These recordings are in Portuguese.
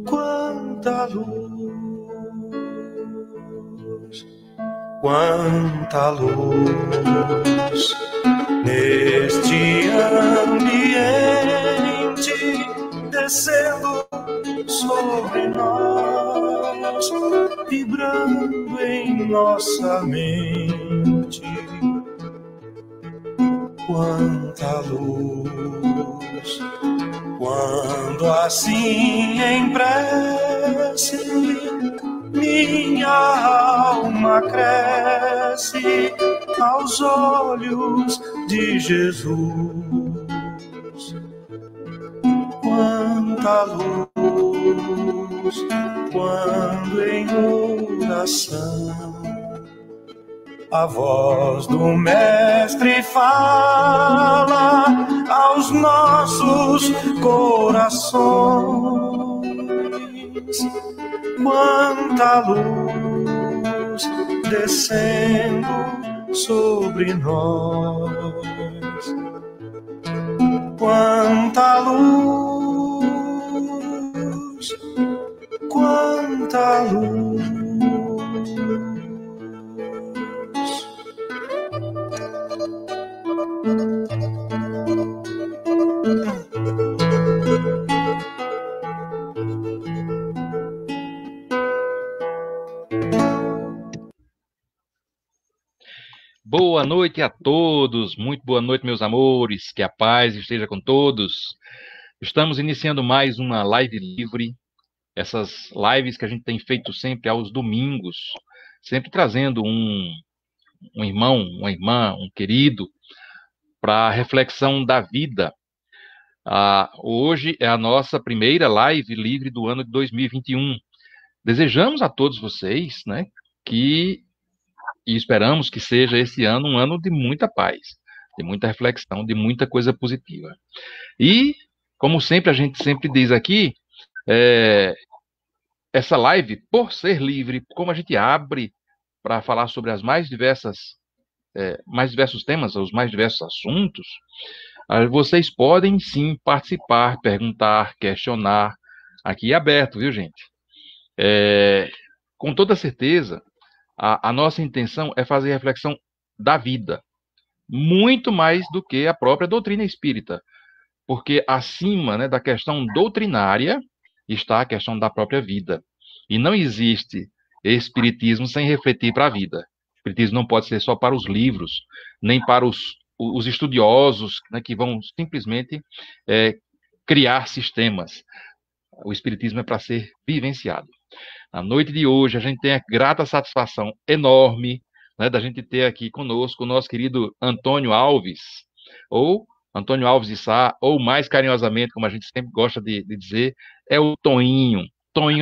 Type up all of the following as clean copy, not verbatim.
quanta luz, quanta luz neste ambiente descendo sobre nós, vibrando em nossa mente. Quanta luz, quando assim em prece minha alma cresce aos olhos de Jesus. Quanta luz, quando em oração a voz do Mestre fala aos nossos corações. Quanta luz descendo sobre nós. Quanta luz, quanta luz. Boa noite a todos, muito boa noite, meus amores, que a paz esteja com todos. Estamos iniciando mais uma live livre, essas lives que a gente tem feito sempre aos domingos, sempre trazendo um irmão, uma irmã, um querido, para a reflexão da vida. Hoje é a nossa primeira live livre do ano de 2021. Desejamos a todos vocês, né, e esperamos que seja esse ano um ano de muita paz, de muita reflexão, de muita coisa positiva. E, como sempre, a gente sempre diz aqui, essa live, por ser livre, como a gente abre para falar sobre as mais diversos temas, os mais diversos assuntos, vocês podem sim participar, perguntar, questionar, aqui é aberto, viu, gente? Com toda certeza, a nossa intenção é fazer reflexão da vida, muito mais do que a própria doutrina espírita, porque acima, né, da questão doutrinária está a questão da própria vida. E não existe espiritismo sem refletir para a vida. O espiritismo não pode ser só para os livros, nem para os estudiosos, né, que vão simplesmente criar sistemas. O espiritismo é para ser vivenciado. Na noite de hoje, a gente tem a grata satisfação enorme, né, da gente ter aqui conosco o nosso querido Antônio Alves, ou Antônio Alves de Sá, ou mais carinhosamente, como a gente sempre gosta de dizer, é o Toinho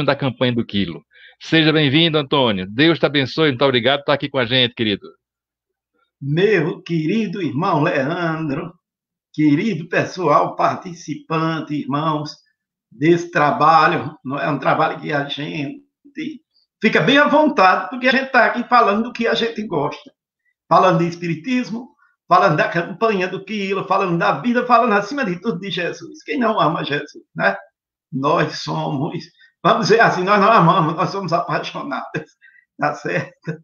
da campanha do Quilo. Seja bem-vindo, Antônio. Deus te abençoe. Muito obrigado por estar aqui com a gente, querido. Meu querido irmão Leandro, querido pessoal participante, irmãos, desse trabalho, não é um trabalho que a gente fica bem à vontade, porque a gente está aqui falando do que a gente gosta, falando de espiritismo, falando da campanha do Quilo, falando da vida, falando acima de tudo de Jesus. Quem não ama Jesus, né? Nós somos, vamos dizer assim, nós não amamos, nós somos apaixonados, tá certo?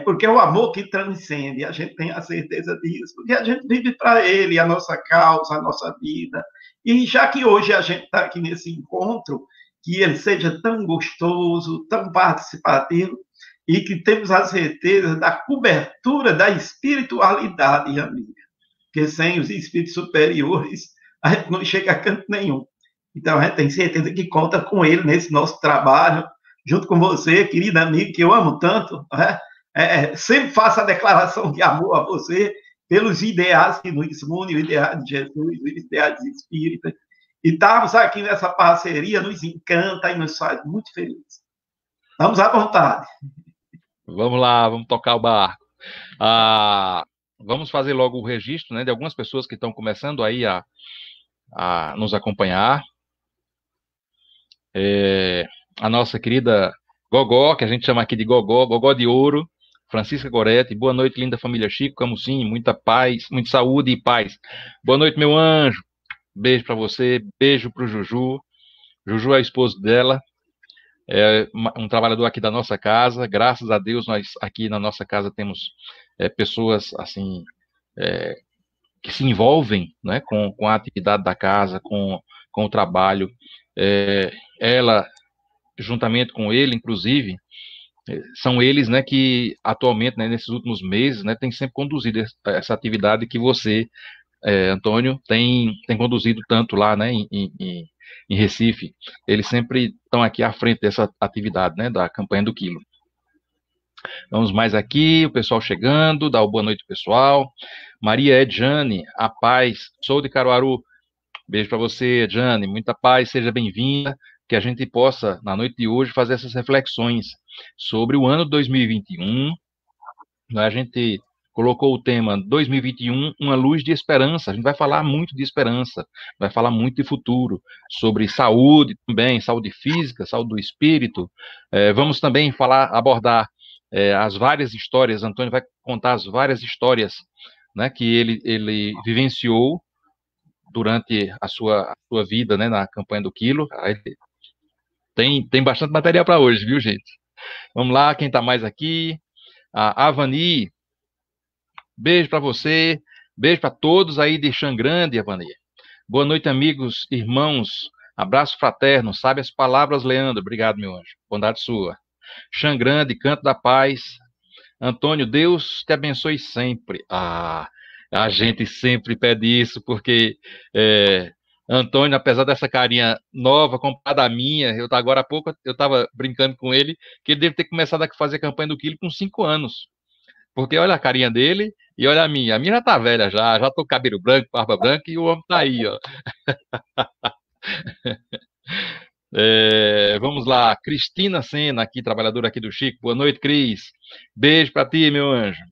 Porque é o amor que transcende, a gente tem a certeza disso, porque a gente vive para Ele, a nossa causa, a nossa vida. E já que hoje a gente está aqui nesse encontro, que ele seja tão gostoso, tão participativo, e que temos a certeza da cobertura da espiritualidade, amiga. Porque sem os espíritos superiores, a gente não chega a canto nenhum. Então, a gente tem certeza que conta com ele nesse nosso trabalho, junto com você, querida amiga, que eu amo tanto, né? Sempre faço a declaração de amor a você, pelos ideais que nos unem, o ideal de Jesus, o ideal de Espírita. E estarmos aqui nessa parceria nos encanta e nos faz muito felizes. Vamos à vontade. Vamos lá, vamos tocar o barco. Vamos fazer logo o registro, né, de algumas pessoas que estão começando aí a nos acompanhar. A nossa querida Gogó, que a gente chama aqui de Gogó de Ouro, Francisca Goretti. Boa noite, linda família Chico Camusim, muita paz, muita saúde e paz. Boa noite, meu anjo. Beijo para você, beijo para o Juju. Juju é o esposo dela, é um trabalhador aqui da nossa casa. Graças a Deus, nós aqui na nossa casa temos pessoas assim que se envolvem, né, com a atividade da casa, com o trabalho. Ela, juntamente com ele, inclusive, são eles, né, que atualmente, né, nesses últimos meses, né, tem sempre conduzido essa atividade que você, Antônio, tem conduzido tanto lá, né, em Recife. Eles sempre estão aqui à frente dessa atividade, né, da campanha do quilo. Vamos mais aqui, o pessoal chegando, dá uma boa noite, pessoal. Maria Edjane, a paz, sou de Caruaru. Beijo para você, Edjane, muita paz, seja bem-vinda, que a gente possa, na noite de hoje, fazer essas reflexões sobre o ano 2021. A gente colocou o tema 2021, uma luz de esperança. A gente vai falar muito de esperança, vai falar muito de futuro, sobre saúde também, saúde física, saúde do espírito. Vamos também abordar as várias histórias. Antônio vai contar as várias histórias, né, que ele vivenciou durante a sua vida, né, na campanha do quilo. Tem bastante material para hoje, viu, gente? Vamos lá, quem está mais aqui? A Avani, beijo para você, beijo para todos aí de Xangrande, Avani. Boa noite, amigos, irmãos, abraço fraterno, sabe as palavras, Leandro, obrigado, meu anjo, bondade sua. Xangrande, Canto da Paz. Antônio, Deus te abençoe sempre. A gente sempre pede isso, porque Antônio, apesar dessa carinha nova, comparada à minha, agora há pouco eu estava brincando com ele, que ele deve ter começado a fazer a campanha do quilo com 5 anos. Porque olha a carinha dele e olha a minha. A minha já tá velha já tô com cabelo branco, barba branca e o homem tá aí, ó. Vamos lá, Cristina Sena, aqui, trabalhadora aqui do Chico. Boa noite, Cris. Beijo para ti, meu anjo.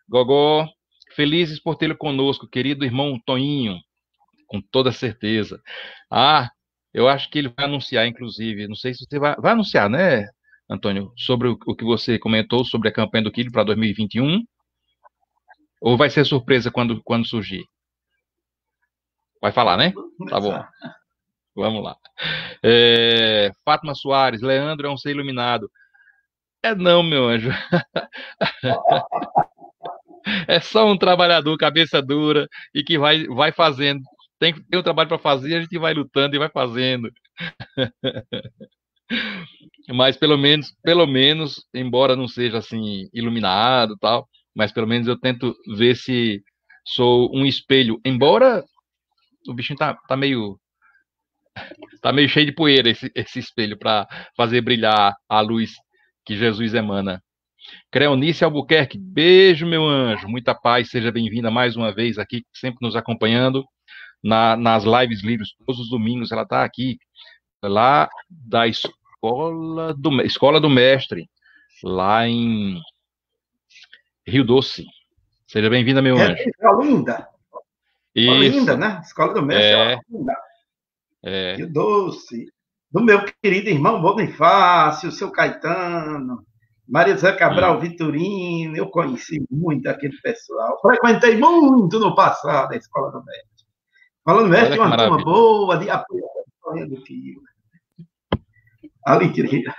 Gogó, felizes por tê-lo conosco, querido irmão Toninho, com toda certeza. Eu acho que ele vai anunciar, inclusive, não sei se você vai anunciar, né, Antônio, sobre o que você comentou sobre a campanha do quilo para 2021, ou vai ser surpresa quando surgir? Vai falar, né? Tá bom. Vamos lá. Fátima Soares, Leandro é um ser iluminado. Não, meu anjo. É só um trabalhador, cabeça dura, e que vai fazendo. Tem um trabalho para fazer, a gente vai lutando e vai fazendo. Mas pelo menos, embora não seja assim iluminado, tal, mas pelo menos eu tento ver se sou um espelho. Embora o bichinho tá meio cheio de poeira esse espelho para fazer brilhar a luz que Jesus emana. Creonice Albuquerque, beijo, meu anjo, muita paz, seja bem-vinda mais uma vez aqui, sempre nos acompanhando nas lives livres, todos os domingos, ela está aqui, lá da Escola do Mestre, lá em Rio Doce. Seja bem-vinda, meu anjo. Olinda. Isso. Olinda, né? Escola do Mestre. Rio Doce. Do meu querido irmão Bonifácio, seu Caetano, Maria José Cabral Vitorino, eu conheci muito aquele pessoal. Frequentei muito no passado a Escola do Mestre. A Escola do Mestre é uma turma boa de apoio do quilo. Alegria.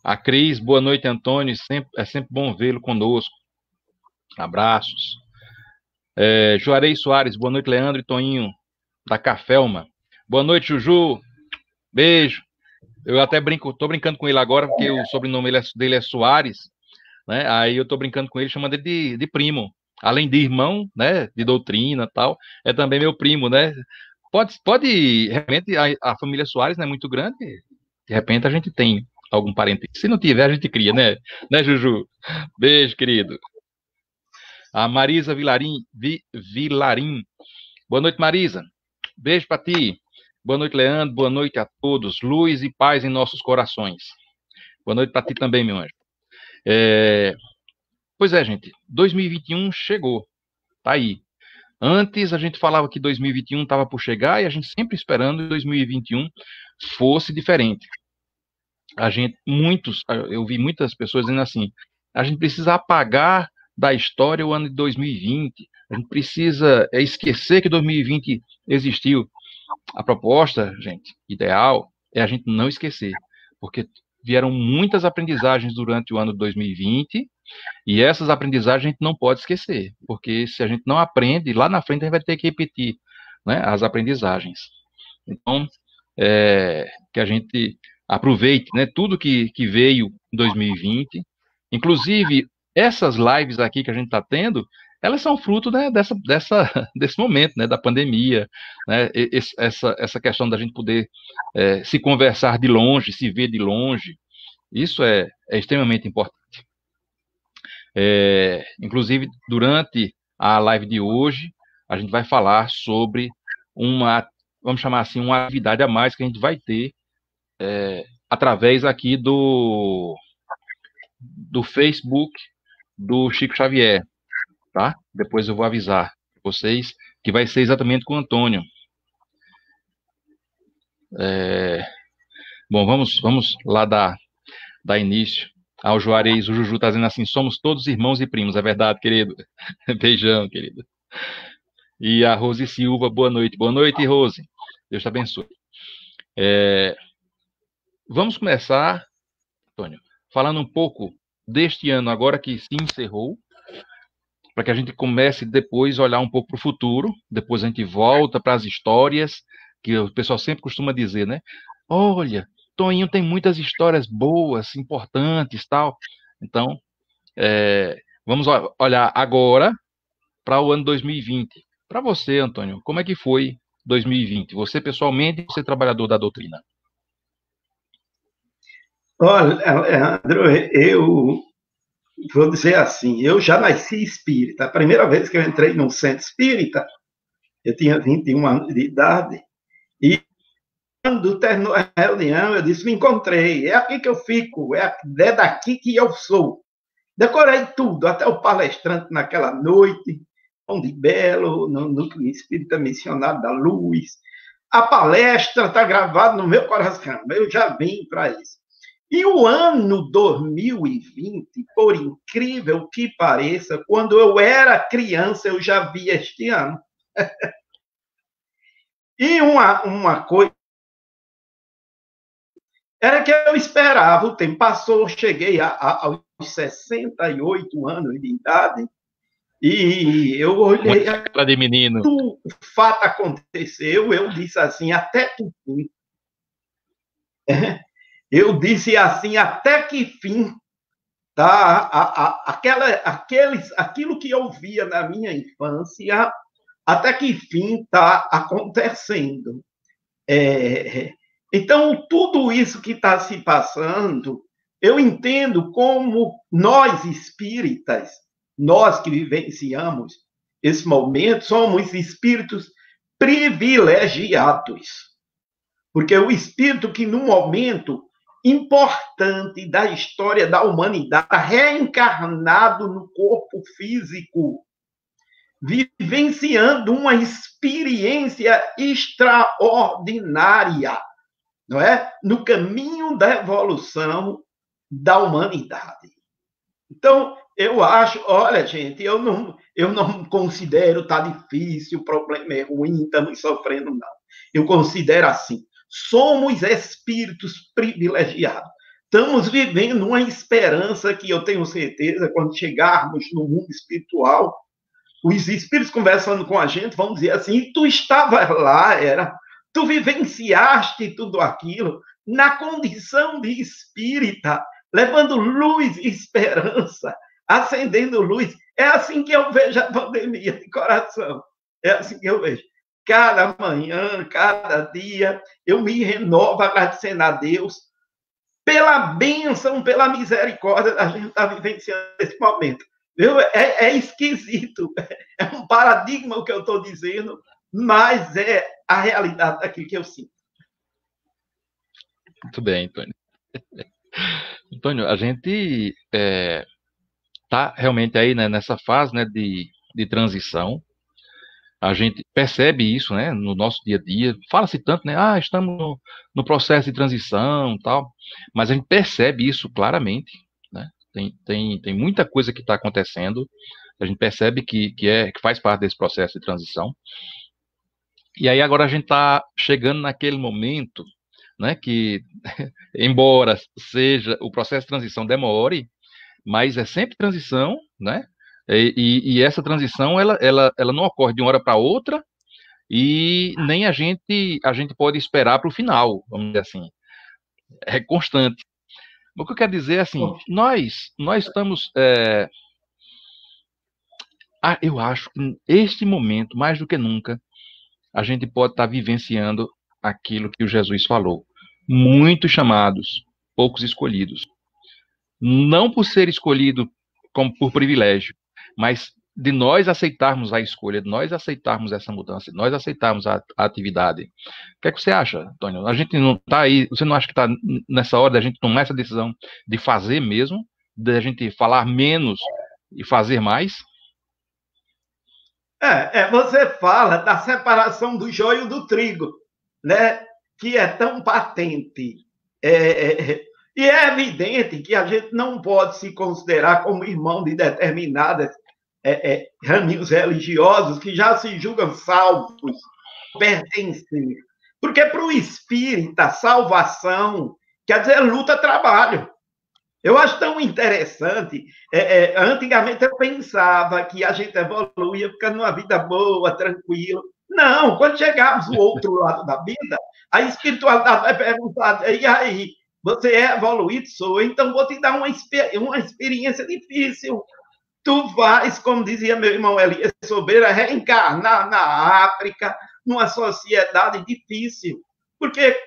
A Cris, boa noite, Antônio. É sempre bom vê-lo conosco. Abraços. Juarez Soares, boa noite, Leandro e Toninho, da Cafelma. Boa noite, Juju. Beijo. Eu até tô brincando com ele agora, porque o sobrenome dele é Soares, né? Aí eu tô brincando com ele, chamando ele de primo. Além de irmão, né? De doutrina e tal, é também meu primo, né? Pode realmente, a família Soares não é muito grande, de repente a gente tem algum parente. Se não tiver, a gente cria, né? Né, Juju? Beijo, querido. A Marisa Vilarim. Boa noite, Marisa. Beijo para ti. Boa noite, Leandro. Boa noite a todos. Luz e paz em nossos corações. Boa noite para ti também, meu anjo. Pois é, gente. 2021 chegou. Tá aí. Antes a gente falava que 2021 estava por chegar e a gente sempre esperando que 2021 fosse diferente. Eu vi muitas pessoas dizendo assim, a gente precisa apagar da história o ano de 2020, a gente precisa esquecer que 2020 existiu. a proposta, gente, ideal, é a gente não esquecer, porque vieram muitas aprendizagens durante o ano de 2020, e essas aprendizagens a gente não pode esquecer, porque se a gente não aprende, lá na frente a gente vai ter que repetir, né, as aprendizagens. Então, que a gente aproveite, né, tudo que veio em 2020, inclusive essas lives aqui que a gente está tendo, elas são fruto, né, desse momento, né, da pandemia, né, essa questão da gente poder se conversar de longe, se ver de longe, isso é extremamente importante. Inclusive, durante a live de hoje, a gente vai falar sobre vamos chamar assim, uma atividade a mais que a gente vai ter através aqui do Facebook do Chico Xavier, tá? Depois eu vou avisar vocês que vai ser exatamente com o Antônio. Bom, vamos lá dar início ao Juarez. O Juju está dizendo assim, somos todos irmãos e primos, é verdade, querido? Beijão, querido. E a Rose Silva, boa noite. Boa noite, Rose. Deus te abençoe. Vamos começar, Antônio, falando um pouco deste ano agora que se encerrou, para que a gente comece depois a olhar um pouco para o futuro, depois a gente volta para as histórias, que o pessoal sempre costuma dizer, né? Olha, Toninho tem muitas histórias boas, importantes, tal. Então, vamos olhar agora para o ano 2020. Para você, Antônio, como é que foi 2020? Você pessoalmente, você trabalhador da doutrina? Olha, Leandro, eu vou dizer assim, eu já nasci espírita. A primeira vez que eu entrei num centro espírita, eu tinha 21 anos de idade, e quando terminou a reunião, eu disse, me encontrei, é aqui que eu fico, é daqui que eu sou. Decorei tudo, até o palestrante naquela noite, Pão de Belo, no Núcleo Espírita Missionário da Luz. A palestra está gravada no meu coração, eu já vim para isso. E o ano 2020, por incrível que pareça, quando eu era criança, eu já vi este ano. E uma coisa era que eu esperava, o tempo passou, cheguei aos 68 anos de idade, e eu olhei, de menino. O fato aconteceu, eu disse assim, até que fim. Eu disse assim, até que fim, tá? Aquilo que eu via na minha infância, até que fim está acontecendo. Então, tudo isso que está se passando, eu entendo como nós espíritas, nós que vivenciamos esse momento, somos espíritos privilegiados. Porque o espírito que, num momento importante da história da humanidade, reencarnado no corpo físico, vivenciando uma experiência extraordinária, não é? No caminho da evolução da humanidade. Então, eu acho, olha, gente, eu não considero tá difícil, o problema é ruim, estamos sofrendo, não. Eu considero assim, somos espíritos privilegiados. Estamos vivendo uma esperança que eu tenho certeza, quando chegarmos no mundo espiritual, os espíritos conversando com a gente vão dizer assim, tu estavas lá, tu vivenciaste tudo aquilo na condição de espírita, levando luz e esperança, acendendo luz. É assim que eu vejo a pandemia de coração. É assim que eu vejo. Cada manhã, cada dia, eu me renovo agradecendo a Deus pela bênção, pela misericórdia da gente estar vivenciando esse momento. É esquisito, é um paradigma o que eu estou dizendo, mas é a realidade daquilo que eu sinto. Muito bem, Antônio. Antônio, a gente está realmente aí, né, nessa fase, né, de transição. A gente percebe isso, né, no nosso dia a dia. Fala-se tanto, né, estamos no processo de transição, tal, mas a gente percebe isso claramente, né? Tem muita coisa que está acontecendo. A gente percebe que faz parte desse processo de transição. E aí agora a gente está chegando naquele momento, né, que, embora seja o processo de transição demore, mas é sempre transição, né? E essa transição ela não ocorre de uma hora para outra e nem a gente pode esperar para o final, vamos dizer assim. É constante. O que eu quero dizer é assim, nós estamos, eu acho que neste momento, mais do que nunca, a gente pode estar vivenciando aquilo que o Jesus falou. Muitos chamados, poucos escolhidos. Não por ser escolhido como por privilégio, mas de nós aceitarmos a escolha, de nós aceitarmos essa mudança, de nós aceitarmos a atividade. O que é que você acha, Antônio? A gente não está aí, você não acha que está nessa hora da gente tomar essa decisão de fazer mesmo, de a gente falar menos e fazer mais? Você fala da separação do joio do trigo, né? Que é tão patente. E é evidente que a gente não pode se considerar como irmão de determinadas caminhos religiosos que já se julgam salvos, pertencem. Porque para o espírita, salvação quer dizer luta, trabalho. Eu acho tão interessante. Antigamente eu pensava que a gente evoluía ficando numa vida boa, tranquila. Não, quando chegarmos do outro lado da vida, a espiritualidade vai perguntar: e aí, você é evoluído? Sou, então vou te dar uma experiência difícil. Tu vais, como dizia meu irmão Elias Sobreira, reencarnar na África, numa sociedade difícil. Porque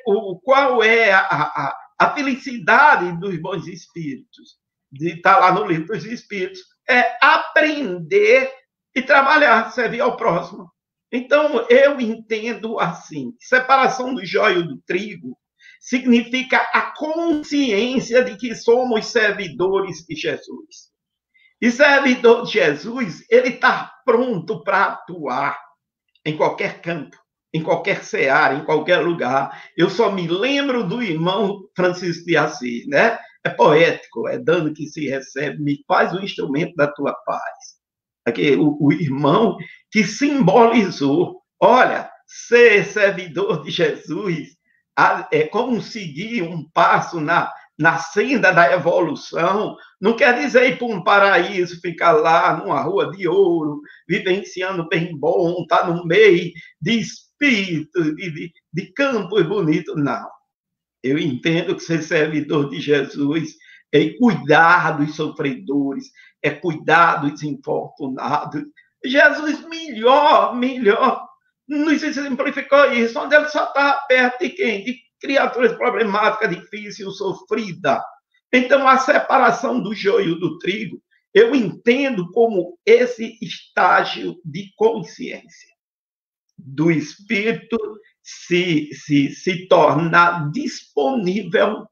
qual é a felicidade dos bons espíritos, de estar lá no livro dos espíritos, é aprender e trabalhar, servir ao próximo. Então, eu entendo assim, separação do joio do trigo significa a consciência de que somos servidores de Jesus. E servidor de Jesus, ele está pronto para atuar em qualquer campo, em qualquer seara, em qualquer lugar. Eu só me lembro do irmão Francisco de Assis, né? É poético, é dano que se recebe, me faz o instrumento da tua paz. Aqui, o irmão que simbolizou, olha, ser servidor de Jesus é conseguir um passo na senda da evolução, não quer dizer ir para um paraíso, ficar lá numa rua de ouro, vivenciando bem bom, estar no meio de espíritos, de campos bonitos. Não. Eu entendo que ser servidor de Jesus é cuidar dos sofredores, é cuidar dos infortunados. Jesus, melhor, nos exemplificou isso, onde ele só está perto de quem? De criaturas problemáticas, difíceis, sofridas. Então, a separação do joio do trigo, eu entendo como esse estágio de consciência do espírito se tornar disponível,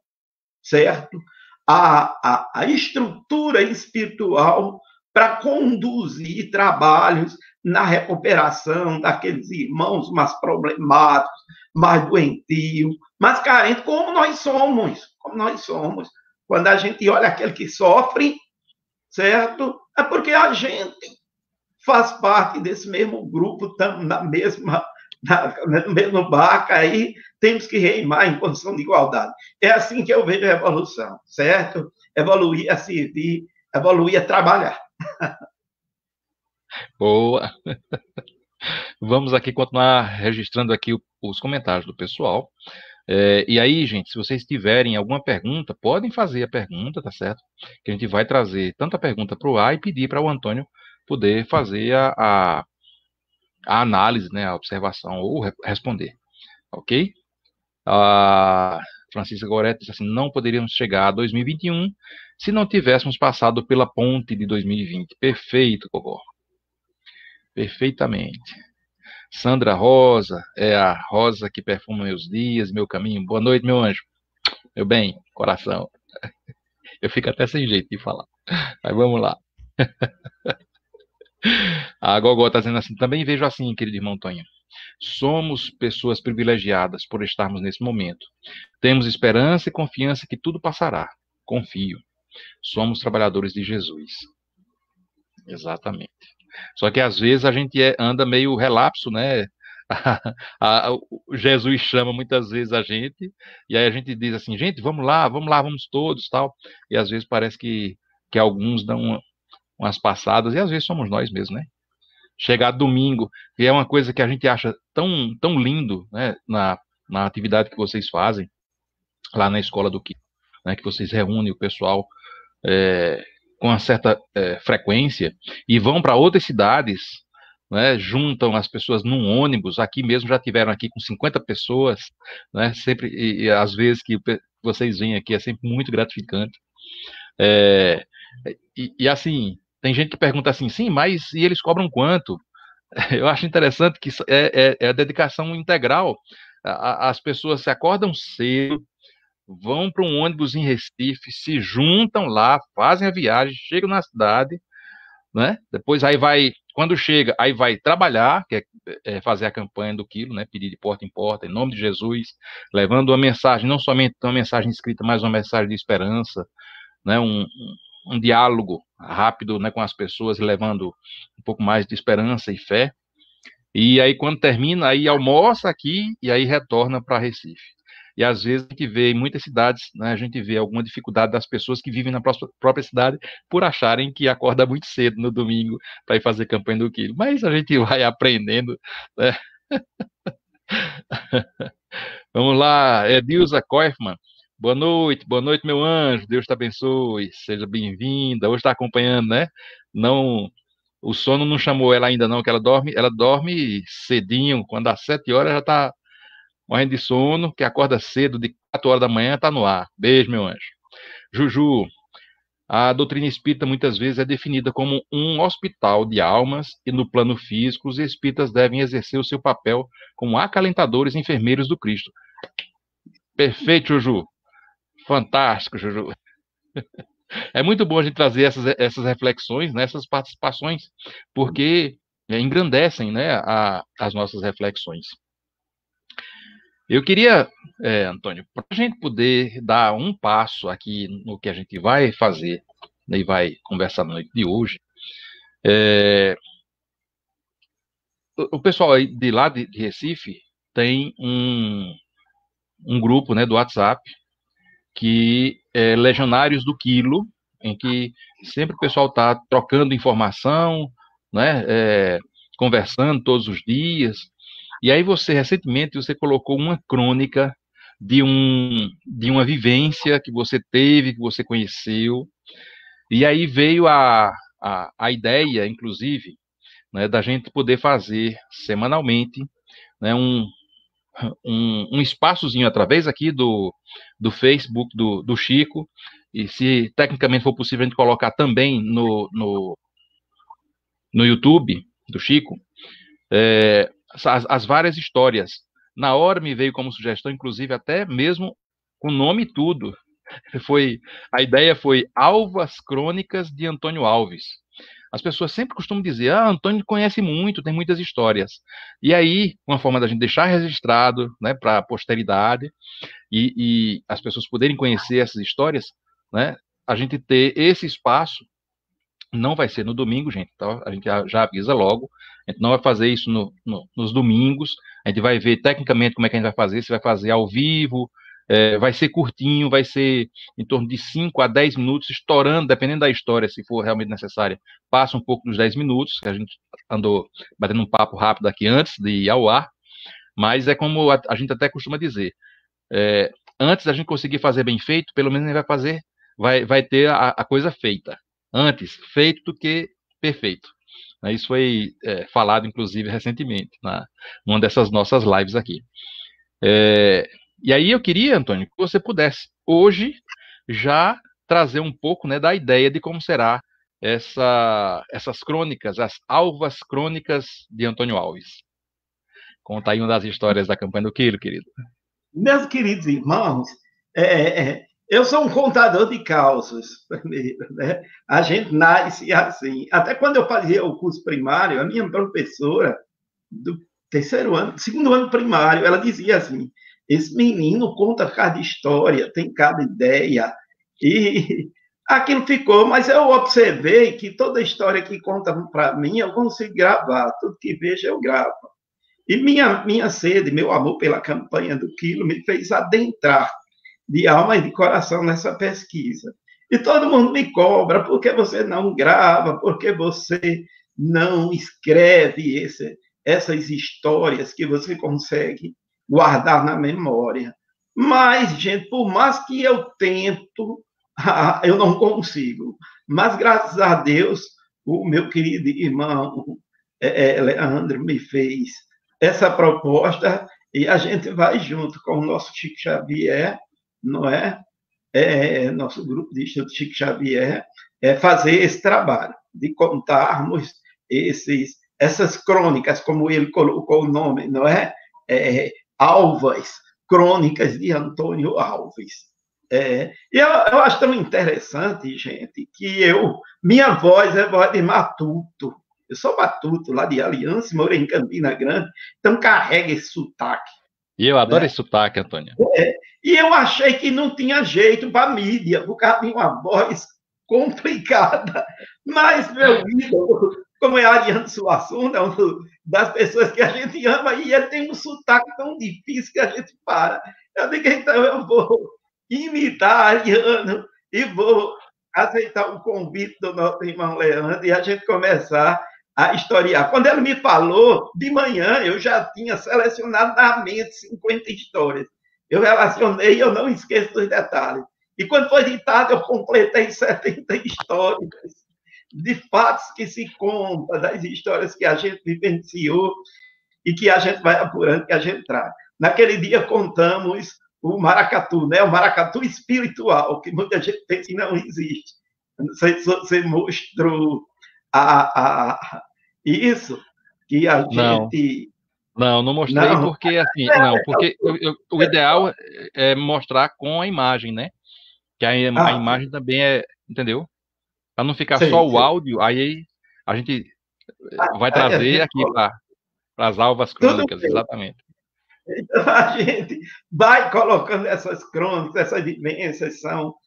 certo? A estrutura espiritual para conduzir trabalhos na recuperação daqueles irmãos mais problemáticos, mais doentios, mais carentes, como nós somos. Quando a gente olha aquele que sofre, certo? É porque a gente faz parte desse mesmo grupo, estamos no mesmo barco, aí temos que reimar em condição de igualdade. É assim que eu vejo a evolução, certo? Evoluir a servir, evoluir a trabalhar. Boa! Vamos aqui continuar registrando aqui os comentários do pessoal. E aí, gente, se vocês tiverem alguma pergunta, podem fazer a pergunta, tá certo? Que a gente vai trazer tanto a pergunta para o ar e pedir para o Antônio poder fazer a análise, né, a observação ou responder, ok? A Francisca Goretti disse assim, não poderíamos chegar a 2021 se não tivéssemos passado pela ponte de 2020. Perfeito, Gogó. Perfeitamente. Sandra Rosa, é a rosa que perfuma meus dias, meu caminho. Boa noite, meu anjo. Meu bem, coração. Eu fico até sem jeito de falar. Mas vamos lá. A Gogó está dizendo assim, também vejo assim, querido irmão Tonho. Somos pessoas privilegiadas por estarmos nesse momento. Temos esperança e confiança que tudo passará. Confio. Somos trabalhadores de Jesus. Exatamente. Só que às vezes a gente anda meio relapso, né? Jesus chama muitas vezes a gente, e aí a gente diz assim, gente, vamos lá, vamos todos, tal. E às vezes parece que alguns dão umas passadas, e às vezes somos nós mesmos, né? Chegar domingo, que é uma coisa que a gente acha tão lindo, né, na atividade que vocês fazem, lá na escola do Quilo, né, que vocês reúnem o pessoal com uma certa frequência e vão para outras cidades, né, juntam as pessoas num ônibus, aqui mesmo já tiveram aqui com 50 pessoas, né, sempre, e às vezes que vocês vêm aqui é sempre muito gratificante. E assim, tem gente que pergunta assim, sim, mas e eles cobram quanto? Eu acho interessante que é a dedicação integral. As pessoas se acordam cedo, vão para um ônibus em Recife, se juntam lá, fazem a viagem, chegam na cidade, né? Depois aí vai, quando chega, aí vai trabalhar, que é fazer a campanha do Quilo, né? Pedir de porta em porta, em nome de Jesus, levando uma mensagem, não somente uma mensagem escrita, mas uma mensagem de esperança, né? Um diálogo rápido, né, com as pessoas, levando um pouco mais de esperança e fé. E aí, quando termina, aí almoça aqui e aí retorna para Recife. E às vezes a gente vê em muitas cidades, né, a gente vê alguma dificuldade das pessoas que vivem na própria cidade por acharem que acorda muito cedo no domingo para ir fazer campanha do Quilo. Mas a gente vai aprendendo, né? Vamos lá, Edilza Koifman. Boa noite, meu anjo. Deus te abençoe. Seja bem-vinda. Hoje está acompanhando, né? Não, o sono não chamou ela ainda não, que ela dorme cedinho. Quando dá 7 horas já está morrendo de sono, que acorda cedo, de 4 horas da manhã está no ar. Beijo, meu anjo. Juju, a doutrina espírita muitas vezes é definida como um hospital de almas e no plano físico os espíritas devem exercer o seu papel como acalentadores e enfermeiros do Cristo. Perfeito, Juju. Fantástico, Juju. É muito bom a gente trazer essas reflexões, né, essas participações, porque engrandecem, né, as nossas reflexões. Eu queria, Antônio, para a gente poder dar um passo aqui no que a gente vai fazer, né, e vai conversar na noite de hoje, o pessoal aí de lá de Recife tem um grupo, né, do WhatsApp, que é Legionários do Quilo, em que sempre o pessoal está trocando informação, né, conversando todos os dias. E aí recentemente, você colocou uma crônica de uma vivência que você teve, que você conheceu, e aí veio a ideia, inclusive, né, da gente poder fazer semanalmente, né, um espaçozinho através aqui do Facebook do Chico, e se tecnicamente for possível a gente colocar também no YouTube do Chico, as várias histórias. Na hora me veio como sugestão, inclusive até mesmo com nome e tudo. A ideia foi Alvas Crônicas de Antônio Alves. As pessoas sempre costumam dizer, Antônio conhece muito, tem muitas histórias. E aí, uma forma da gente deixar registrado, né, para a posteridade, e as pessoas poderem conhecer essas histórias, né, a gente ter esse espaço, não vai ser no domingo, gente, então a gente já avisa logo, a gente não vai fazer isso nos domingos, a gente vai ver tecnicamente como é que a gente vai fazer, se vai fazer ao vivo, vai ser curtinho, vai ser em torno de 5 a 10 minutos, estourando, dependendo da história, se for realmente necessária, passa um pouco dos 10 minutos, que a gente andou batendo um papo rápido aqui antes de ir ao ar, mas é como a gente até costuma dizer, antes da gente conseguir fazer bem feito, pelo menos a gente vai ter a coisa feita, antes feito do que perfeito. Isso foi falado, inclusive, recentemente, numa dessas nossas lives aqui. E aí eu queria, Antônio, que você pudesse, hoje, já trazer um pouco, né, da ideia de como será essas crônicas, as Alvas Crônicas de Antônio Alves. Conta aí uma das histórias da campanha do Quilo, querido. Meus queridos irmãos, eu sou um contador de causas, primeiro, né? A gente nasce assim. Até quando eu fazia o curso primário, a minha professora do segundo ano primário, ela dizia assim, esse menino conta cada história, tem cada ideia, e aquilo ficou, mas eu observei que toda história que conta para mim, eu consigo gravar, tudo que vejo eu gravo. E minha sede, meu amor pela campanha do Quilo me fez adentrar de alma e de coração nessa pesquisa. E todo mundo me cobra, por que você não grava, por que você não escreve essas histórias que você consegue guardar na memória. Mas, gente, por mais que eu tento, eu não consigo. Mas, graças a Deus, o meu querido irmão Leandro me fez essa proposta e a gente vai junto com o nosso Chico Xavier, não é? Nosso grupo de estudo Chico Xavier, fazer esse trabalho de contarmos essas crônicas, como ele colocou o nome, não é? Alvas, crônicas de Antônio Alves. E eu acho tão interessante, gente, que minha voz é voz de matuto. Eu sou matuto, lá de Aliança, morei em Campina Grande, então carrega esse sotaque. E eu adoro esse sotaque, Antônio. E eu achei que não tinha jeito para a mídia, por causa de uma voz complicada. Mas, meu ídolo, como é Ariano Suassuna, uma das pessoas que a gente ama, e ele tem um sotaque tão difícil que a gente para. Eu digo, então eu vou imitar Ariano e vou aceitar o convite do nosso irmão Leandro e a gente começar a historiar. Quando ele me falou, de manhã eu já tinha selecionado na mente 50 histórias. Eu relacionei, eu não esqueço dos detalhes. E quando foi de tarde, eu completei 70 histórias de fatos que se contam, das histórias que a gente vivenciou e que a gente vai apurando, que a gente traz. Naquele dia contamos o maracatu, né? O maracatu espiritual, que muita gente pensa que não existe. Não sei se você mostrou isso, que a gente... Não mostrei, não. Porque assim, porque o ideal é mostrar com a imagem, né? Que a imagem também entendeu? Para não ficar só o áudio, aí a gente vai trazer aqui para as alvas crônicas, exatamente. Então a gente vai colocando essas crônicas, essas vivências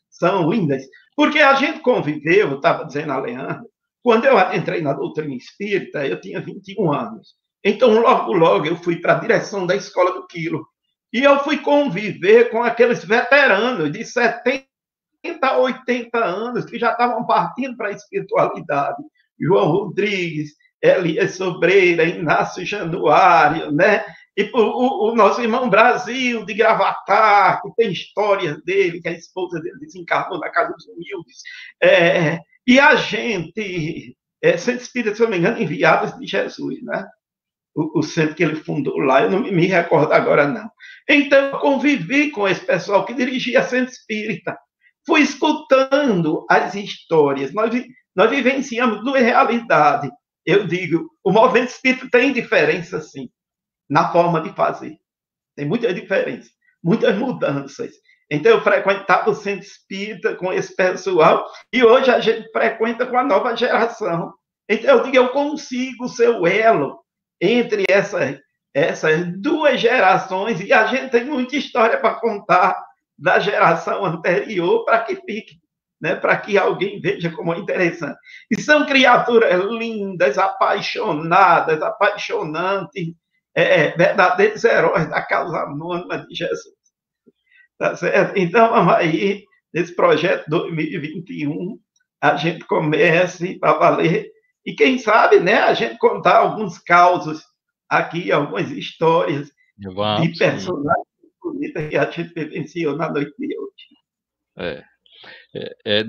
são lindas, porque a gente conviveu, eu estava dizendo a Leandro, quando eu entrei na doutrina espírita, eu tinha 21 anos. Então, logo eu fui para a direção da Escola do Quilo. E eu fui conviver com aqueles veteranos de 70 a 80 anos que já estavam partindo para a espiritualidade. João Rodrigues, Elias Sobreira, Inácio Januário, né? E o nosso irmão Brasil, de Gravatar, que tem histórias dele, que a esposa dele desencarnou na Casa dos Humildes. E a gente, Centro Espírita, se eu não me engano, Enviados de Jesus, né? O centro que ele fundou lá, eu não me recordo agora, não. Então, eu convivi com esse pessoal que dirigia Centro Espírita. Fui escutando as histórias. Nós vivenciamos duas realidades. Eu digo, o movimento espírita tem diferença, sim, na forma de fazer. Tem muita diferença, muitas mudanças. Então, eu frequentava o Centro Espírita com esse pessoal e hoje a gente frequenta com a nova geração. Então, eu digo, eu consigo ser o elo entre essas duas gerações, e a gente tem muita história para contar da geração anterior para que fique, né, para que alguém veja como é interessante. E são criaturas lindas, apaixonadas, apaixonantes, verdadeiros heróis da causa anônima de Jesus. Tá certo? Então, vamos aí, nesse projeto 2021, a gente comece para valer. E quem sabe, né, a gente contar alguns causos aqui, algumas histórias de personagens bonitas que a gente vivenciou na noite de hoje.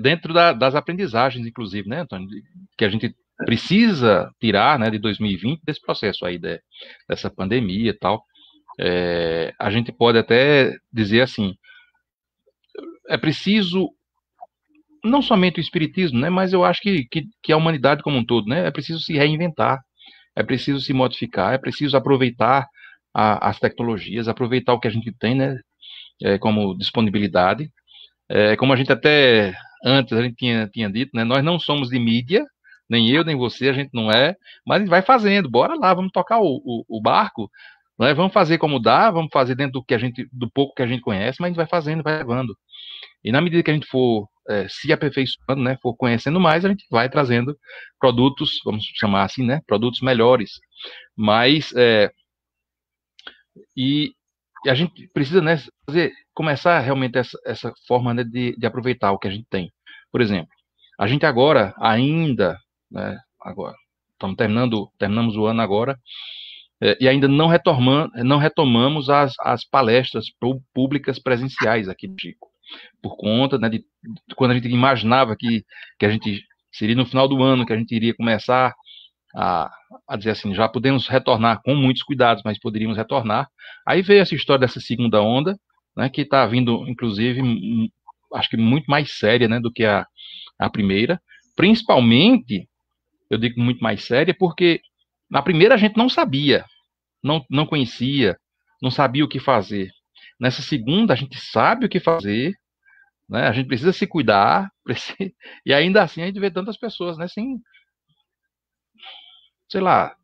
Dentro das aprendizagens, inclusive, né, Antônio, que a gente precisa tirar, né, de 2020, desse processo aí dessa pandemia e tal. A gente pode até dizer assim, é preciso não somente o espiritismo, né, mas eu acho que a humanidade como um todo, né, é preciso se reinventar, é preciso se modificar, é preciso aproveitar as tecnologias, aproveitar o que a gente tem, né, como disponibilidade. Como a gente até antes a gente tinha dito, né, nós não somos de mídia, nem eu, nem você, a gente não é, mas a gente vai fazendo, bora lá, vamos tocar o barco, né, vamos fazer como dá, vamos fazer dentro do pouco que a gente conhece, mas a gente vai fazendo, vai levando. E na medida que a gente for se aperfeiçoando, né, for conhecendo mais, a gente vai trazendo produtos, vamos chamar assim, né, produtos melhores. Mas E a gente precisa, né, começar realmente essa forma, né, de aproveitar o que a gente tem. Por exemplo, a gente agora ainda, né, agora terminamos o ano agora, e ainda não retomamos as palestras públicas presenciais aqui no Chico, por conta, né, de quando a gente imaginava que a gente seria no final do ano que a gente iria começar a dizer assim, já podemos retornar com muitos cuidados, mas poderíamos retornar. Aí veio essa história dessa segunda onda, né, que está vindo, inclusive, acho que muito mais séria, né, do que a primeira. Principalmente, eu digo muito mais séria, porque na primeira a gente não sabia, não conhecia, não sabia o que fazer. Nessa segunda, a gente sabe o que fazer, né, a gente precisa se cuidar, e ainda assim a gente vê tantas pessoas, né, sem, sei lá,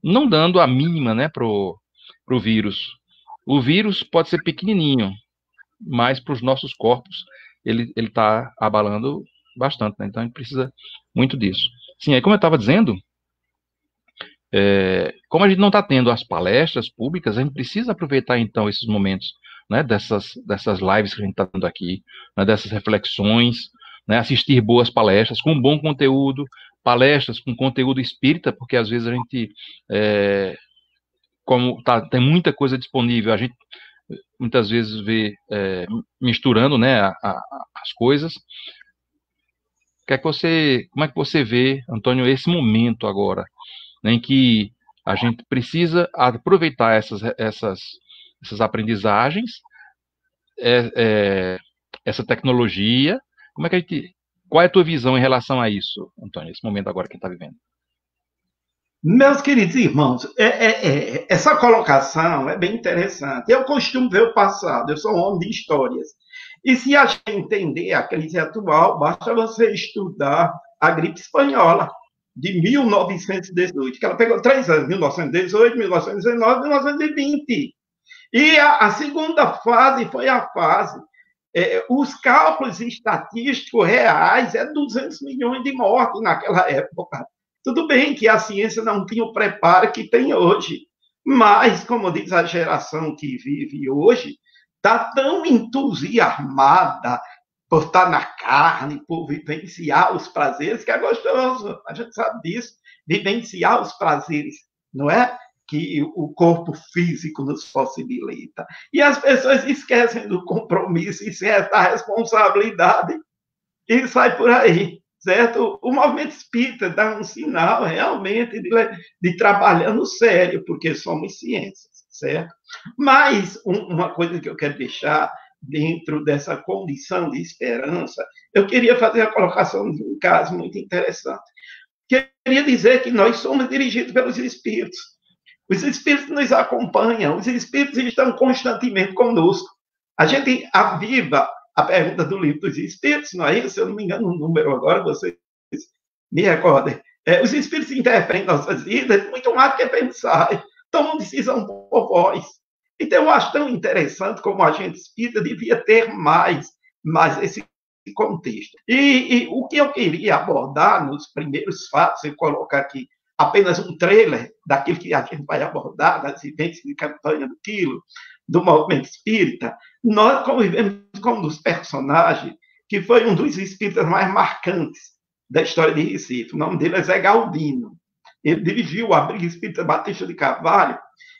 não dando a mínima, né, pro vírus. O vírus pode ser pequenininho, mas para os nossos corpos ele está abalando bastante, né? Então a gente precisa muito disso. Sim, aí como eu estava dizendo, como a gente não está tendo as palestras públicas, a gente precisa aproveitar então esses momentos, né, dessas lives que a gente está tendo aqui, né, dessas reflexões, né, assistir boas palestras com bom conteúdo, palestras com conteúdo espírita, porque às vezes a gente como tem muita coisa disponível, a gente muitas vezes vê misturando, né, as coisas. Como é que você vê, Antônio, esse momento agora, né, em que a gente precisa aproveitar essas aprendizagens, essa tecnologia? Qual é a tua visão em relação a isso, Antônio, esse momento agora que a gente está vivendo? Meus queridos irmãos, essa colocação é bem interessante. Eu costumo ver o passado, eu sou um homem de histórias. E se a gente entender a crise atual, basta você estudar a gripe espanhola de 1918, que ela pegou 3 anos, 1918, 1919, 1920. E a segunda fase foi a fase. Os cálculos estatísticos reais 200 milhões de mortes naquela época. Tudo bem que a ciência não tinha o preparo que tem hoje, mas, como diz a geração que vive hoje, está tão entusiasmada por estar na carne, por vivenciar os prazeres, que é gostoso, a gente sabe disso, vivenciar os prazeres, não é? Que o corpo físico nos possibilita. E as pessoas esquecem do compromisso, esquecem da responsabilidade e sai por aí. Certo? O movimento espírita dá um sinal realmente de trabalhando sério, porque somos ciências, certo? Mas uma coisa que eu quero deixar dentro dessa condição de esperança, eu queria fazer a colocação de um caso muito interessante. Queria dizer que nós somos dirigidos pelos espíritos. Os espíritos nos acompanham, os espíritos estão constantemente conosco. A gente aviva a pergunta do livro dos Espíritos, não é isso? Se eu não me engano, o número agora, vocês me recordem. Os Espíritos interferem em nossas vidas muito mais do que pensar, tomam decisão por voz. Então, eu acho tão interessante como a gente espírita devia ter mais esse contexto. E o que eu queria abordar nos primeiros fatos, eu coloco aqui apenas um trailer daquilo que a gente vai abordar, das vivências de campanha do Quilo, do movimento espírita, nós convivemos com um dos personagens que foi um dos espíritas mais marcantes da história de Recife. O nome dele é Zé Galdino. Ele dirigiu o Abrigo Espírita Batista de Carvalho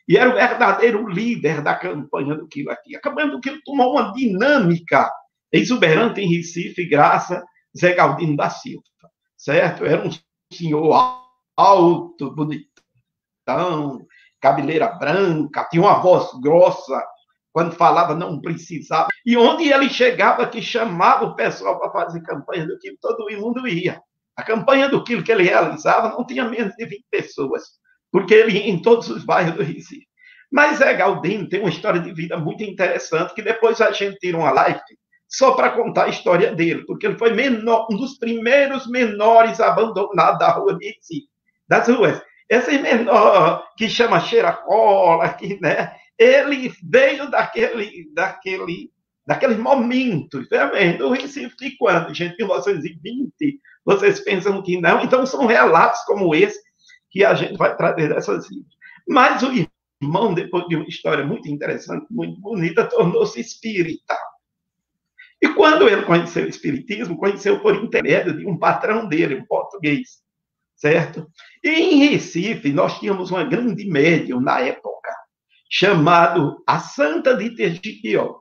e era o verdadeiro líder da campanha do Quilo aqui. A campanha do Quilo tomou uma dinâmica exuberante em Recife, graças a Zé Galdino da Silva, certo? Era um senhor alto, bonitão, cabeleira branca, tinha uma voz grossa, quando falava não precisava. E onde ele chegava, que chamava o pessoal para fazer campanha do Quilo, todo mundo ia. A campanha do Quilo que ele realizava não tinha menos de 20 pessoas, porque ele ia em todos os bairros do Recife. Mas Zé Galdino tem uma história de vida muito interessante, que depois a gente tira uma live só para contar a história dele, porque ele foi um dos primeiros menores abandonados da rua de Recife, das ruas. Esse menor que chama cheira-cola, que, né, ele veio daqueles momentos, do Recife de quando, gente, 1920, vocês pensam que não? Então, são relatos como esse que a gente vai trazer dessas vidas. Mas o irmão, depois de uma história muito interessante, muito bonita, tornou-se espírita. E quando ele conheceu o espiritismo, conheceu por intermédio de um patrão dele, um português, certo? E em Recife, nós tínhamos uma grande médium na época, chamado a Santa de Tergipió.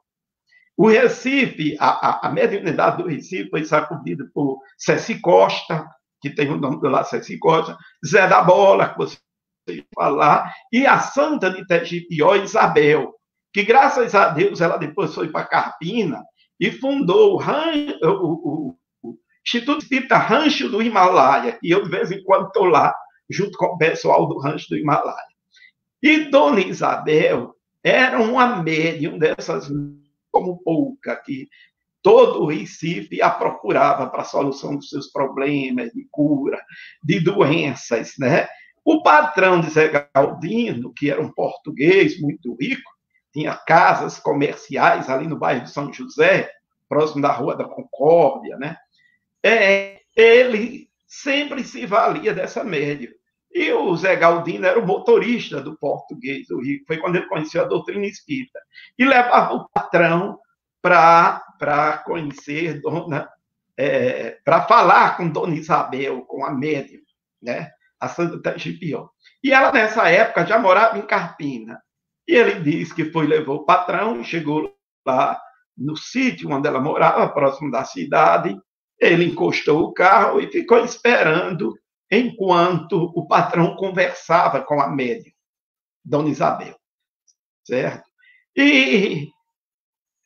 O Recife, a mediunidade do Recife foi sacudida por Ceci Costa, que tem o nome do lá, Ceci Costa, Zé da Bola, que você falar, e a Santa de Tergipió, Isabel, que graças a Deus ela depois foi para Carpina e fundou o Instituto Espírita Rancho do Himalaia, e eu de vez em quando estou lá, junto com o pessoal do Rancho do Himalaia. E Dona Isabel era uma médium dessas como pouca, que todo o Recife a procurava para a solução dos seus problemas, de cura, de doenças, né? O patrão de Zé Galdino, que era um português muito rico, tinha casas comerciais ali no bairro de São José, próximo da Rua da Concórdia, né? Ele sempre se valia dessa médium. E o Zé Galdino era o motorista do português, o rico. Foi quando ele conheceu a doutrina espírita. E levava o patrão para conhecer para falar com Dona Isabel, com a médium, né? A Santa Tergipió. E ela, nessa época, já morava em Carpina. E ele disse que levou o patrão, chegou lá no sítio onde ela morava, próximo da cidade. Ele encostou o carro e ficou esperando enquanto o patrão conversava com a médium, Dona Isabel, certo? E,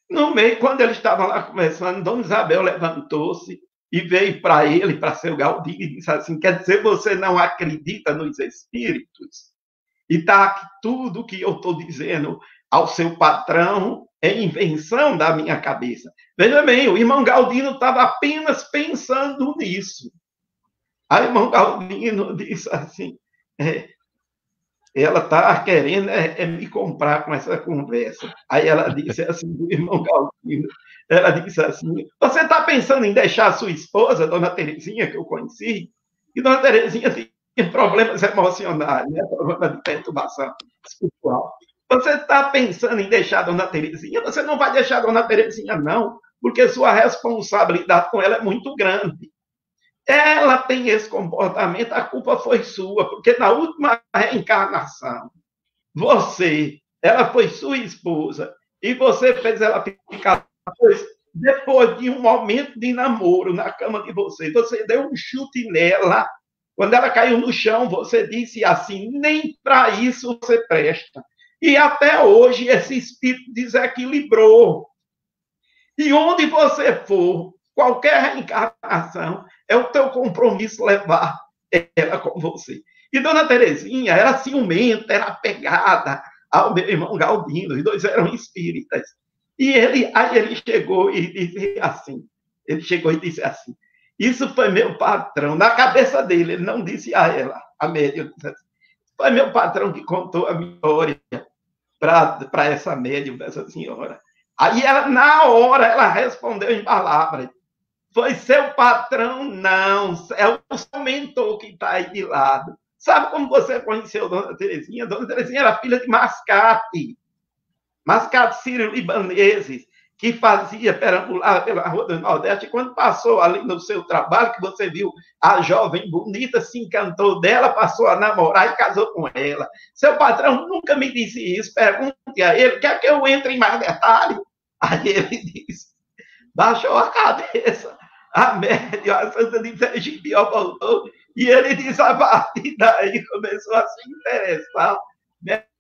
no meio, quando eles estavam lá conversando, Dona Isabel levantou-se e veio para ele, para seu Galdino, e disse assim, quer dizer, você não acredita nos espíritos? E está tudo que eu estou dizendo ao seu patrão é invenção da minha cabeça. Veja bem, o irmão Galdino estava apenas pensando nisso. Aí o irmão Galdino disse assim, ela está querendo me comprar com essa conversa. Aí ela disse assim, do irmão Galdino, ela disse assim, você está pensando em deixar a sua esposa, Dona Terezinha, que eu conheci? E Dona Terezinha tinha problemas emocionais, né? Problema de perturbação espiritual. Você está pensando em deixar a Dona Terezinha? Você não vai deixar a Dona Terezinha, não, porque sua responsabilidade com ela é muito grande. Ela tem esse comportamento, a culpa foi sua, porque na última reencarnação, ela foi sua esposa, e você fez ela ficar depois de um momento de namoro na cama de você deu um chute nela, quando ela caiu no chão, você disse assim, nem para isso você presta. E até hoje esse espírito desequilibrou. E onde você for, qualquer reencarnação, é o teu compromisso levar ela com você. E Dona Terezinha era ciumenta, era apegada ao meu irmão Galdino, os dois eram espíritas. E aí ele chegou e disse assim, isso foi meu patrão, na cabeça dele, ele não disse a ela, a médium, disse assim, foi meu patrão que contou a minha história para essa médium, dessa senhora. Aí, na hora, ela respondeu em palavras. Foi seu patrão? Não. É o seu mentor que está aí de lado. Sabe como você conheceu Dona Terezinha? Dona Terezinha era filha de Mascate sírio-libaneses, que perambulava pela Rua do Nordeste. E quando passou ali no seu trabalho, que você viu a jovem bonita, se encantou dela, passou a namorar e casou com ela. Seu patrão nunca me disse isso. Pergunte a ele, quer que eu entre em mais detalhe? Aí ele disse, baixou a cabeça, a médium, a Santa de Tergipió voltou, e ele disse, a partir daí começou a se interessar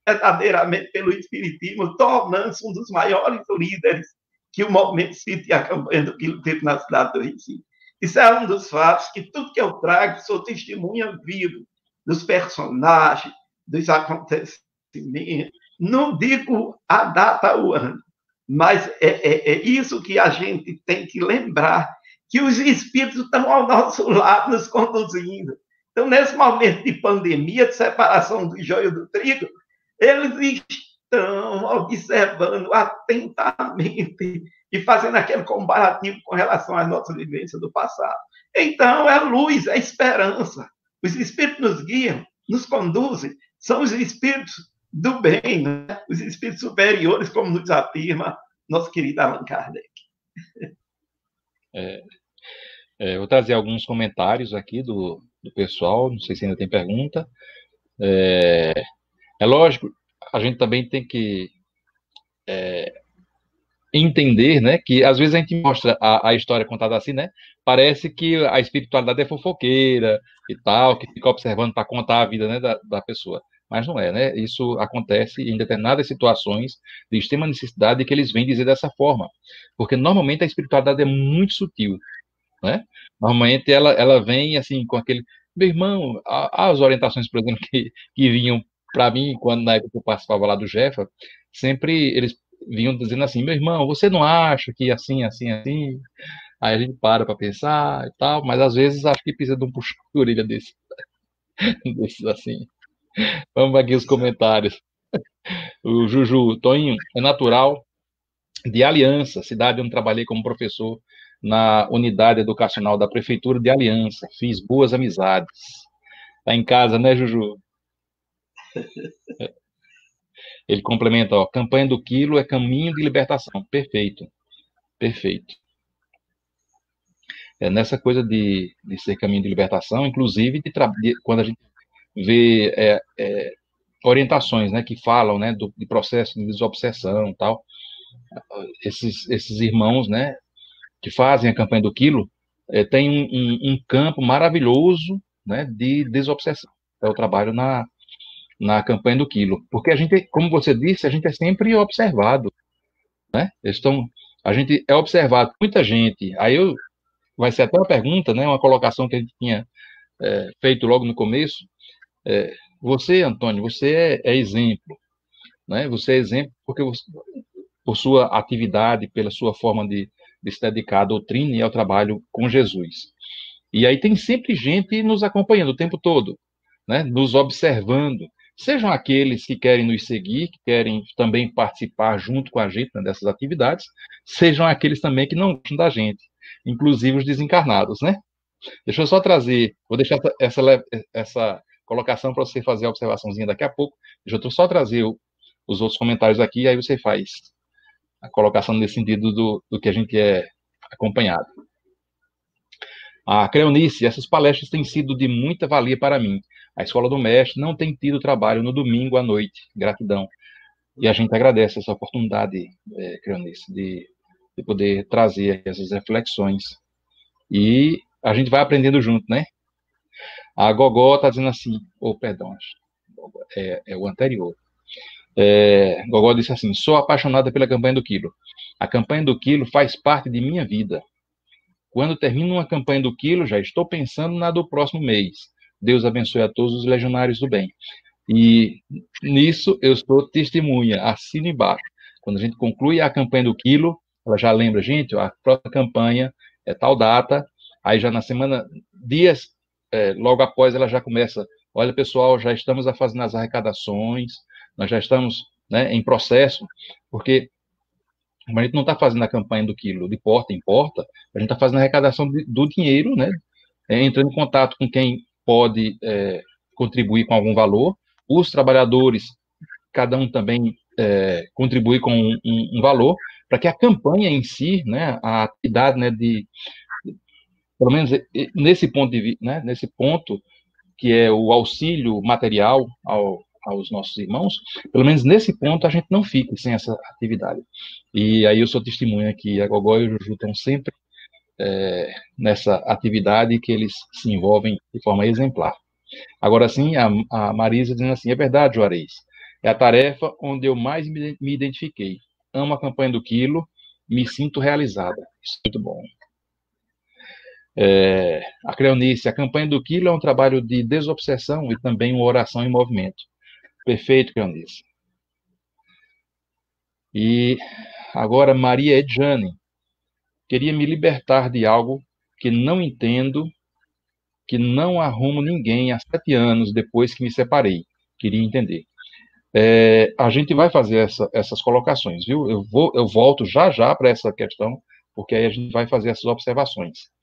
verdadeiramente pelo espiritismo, tornando-se um dos maiores líderes que o movimento espírita e a campanha do Quilo teve na cidade do Recife. Isso é um dos fatos que tudo que eu trago, sou testemunha vivo dos personagens, dos acontecimentos. Não digo a data, o ano, mas é isso que a gente tem que lembrar, que os espíritos estão ao nosso lado, nos conduzindo. Então, nesse momento de pandemia, de separação do joio do trigo, eles estão observando atentamente e fazendo aquele comparativo com relação às nossas vivências do passado. Então, é luz, é esperança. Os espíritos nos guiam, nos conduzem, são os espíritos do bem, né? Os espíritos superiores, como nos afirma nosso querido Allan Kardec. Vou trazer alguns comentários aqui do pessoal, não sei se ainda tem pergunta. É lógico, a gente também tem que entender, né, que às vezes a gente mostra a história contada assim, né, parece que a espiritualidade é fofoqueira e tal, que fica observando para contar a vida, né, da pessoa. Mas não é, né? Isso acontece em determinadas situações de extrema necessidade que eles vêm dizer dessa forma. Porque normalmente a espiritualidade é muito sutil, né? Normalmente ela vem assim com aquele... Meu irmão, as orientações, por exemplo, que vinham para mim, quando na época que eu participava lá do Jefa, sempre eles vinham dizendo assim, meu irmão, você não acha que assim, assim, assim? Aí a gente para pensar e tal, mas às vezes acho que precisa de um puxão de orelha desses assim. Vamos aqui os comentários. O Juju, Toinho, é natural de Aliança, cidade onde trabalhei como professor na unidade educacional da Prefeitura de Aliança. Fiz boas amizades. Tá em casa, né, Juju? Ele complementa, ó, campanha do quilo é caminho de libertação. Perfeito, perfeito. Nessa coisa de ser caminho de libertação, inclusive quando a gente vê orientações, né, que falam, né, de processo de desobsessão e tal, esses irmãos, né, que fazem a campanha do quilo, tem um campo maravilhoso, né, de desobsessão. É o trabalho na campanha do quilo. Porque a gente, como você disse, a gente é sempre observado, né? A gente é observado, muita gente. Vai ser até uma pergunta, né, uma colocação que a gente tinha feito logo no começo. Você, Antônio, você é exemplo, né? Você é exemplo porque por sua atividade, pela sua forma de se dedicar à doutrina e ao trabalho com Jesus. E aí tem sempre gente nos acompanhando o tempo todo, né? Nos observando. Sejam aqueles que querem nos seguir, que querem também participar junto com a gente, né, dessas atividades, sejam aqueles também que não gostam da gente, inclusive os desencarnados, né? Deixa eu só trazer, vou deixar essa colocação para você fazer a observaçãozinha daqui a pouco. Deixa eu só trazer os outros comentários aqui, e aí você faz a colocação nesse sentido do que a gente é acompanhado. A Cleonice, essas palestras têm sido de muita valia para mim. A Escola do Mestre não tem tido trabalho no domingo à noite. Gratidão. E a gente agradece essa oportunidade, Cleonice, de poder trazer essas reflexões. E a gente vai aprendendo junto, né? A Gogó está dizendo assim, perdão, é o anterior. Gogó disse assim, sou apaixonada pela campanha do quilo. A campanha do quilo faz parte de minha vida. Quando termino uma campanha do quilo, já estou pensando na do próximo mês. Deus abençoe a todos os legionários do bem. E nisso eu sou testemunha, assino embaixo. Quando a gente conclui a campanha do quilo, ela já lembra, gente, a próxima campanha é tal data, aí já na semana, dias logo após ela já começa, olha pessoal, já estamos fazendo as arrecadações, nós já estamos, né, em processo, porque a gente não está fazendo a campanha do quilo de porta em porta, a gente está fazendo a arrecadação do dinheiro, né, entrando em contato com quem pode contribuir com algum valor, os trabalhadores, cada um também contribui com um valor, para que a campanha em si, né, a atividade, né, pelo menos nesse ponto né, nesse ponto que é o auxílio material aos nossos irmãos, pelo menos nesse ponto a gente não fica sem essa atividade. E aí eu sou testemunha que a Gogó e o Juju estão sempre nessa atividade que eles se envolvem de forma exemplar. Agora sim, a Marisa dizendo assim, é verdade, Juarez, é a tarefa onde eu mais me identifiquei. Amo a campanha do quilo, me sinto realizada. Isso é muito bom. A Cleonice, a campanha do quilo é um trabalho de desobsessão e também uma oração em movimento. Perfeito, Cleonice. E agora, Maria Edjane, queria me libertar de algo que não entendo, que não arrumo ninguém há 7 anos depois que me separei. Queria entender. A gente vai fazer essas colocações, viu? Eu volto já para essa questão, porque aí a gente vai fazer essas observações.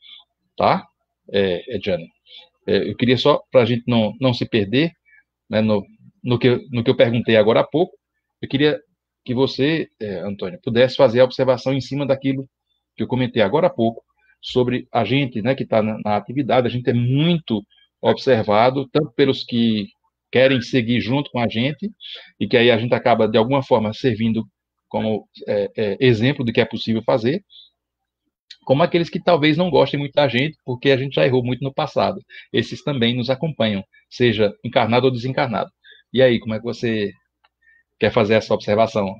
Tá? Edjane? Eu queria só, para a gente não se perder, né, no que eu perguntei agora há pouco, eu queria que você, Antônio, pudesse fazer a observação em cima daquilo que eu comentei agora há pouco, sobre a gente, né, que está na atividade, a gente é muito observado, tanto pelos que querem seguir junto com a gente, e que aí a gente acaba, de alguma forma, servindo como exemplo do que é possível fazer, como aqueles que talvez não gostem muito da gente, porque a gente já errou muito no passado. Esses também nos acompanham, seja encarnado ou desencarnado. E aí, como é que você quer fazer essa observação?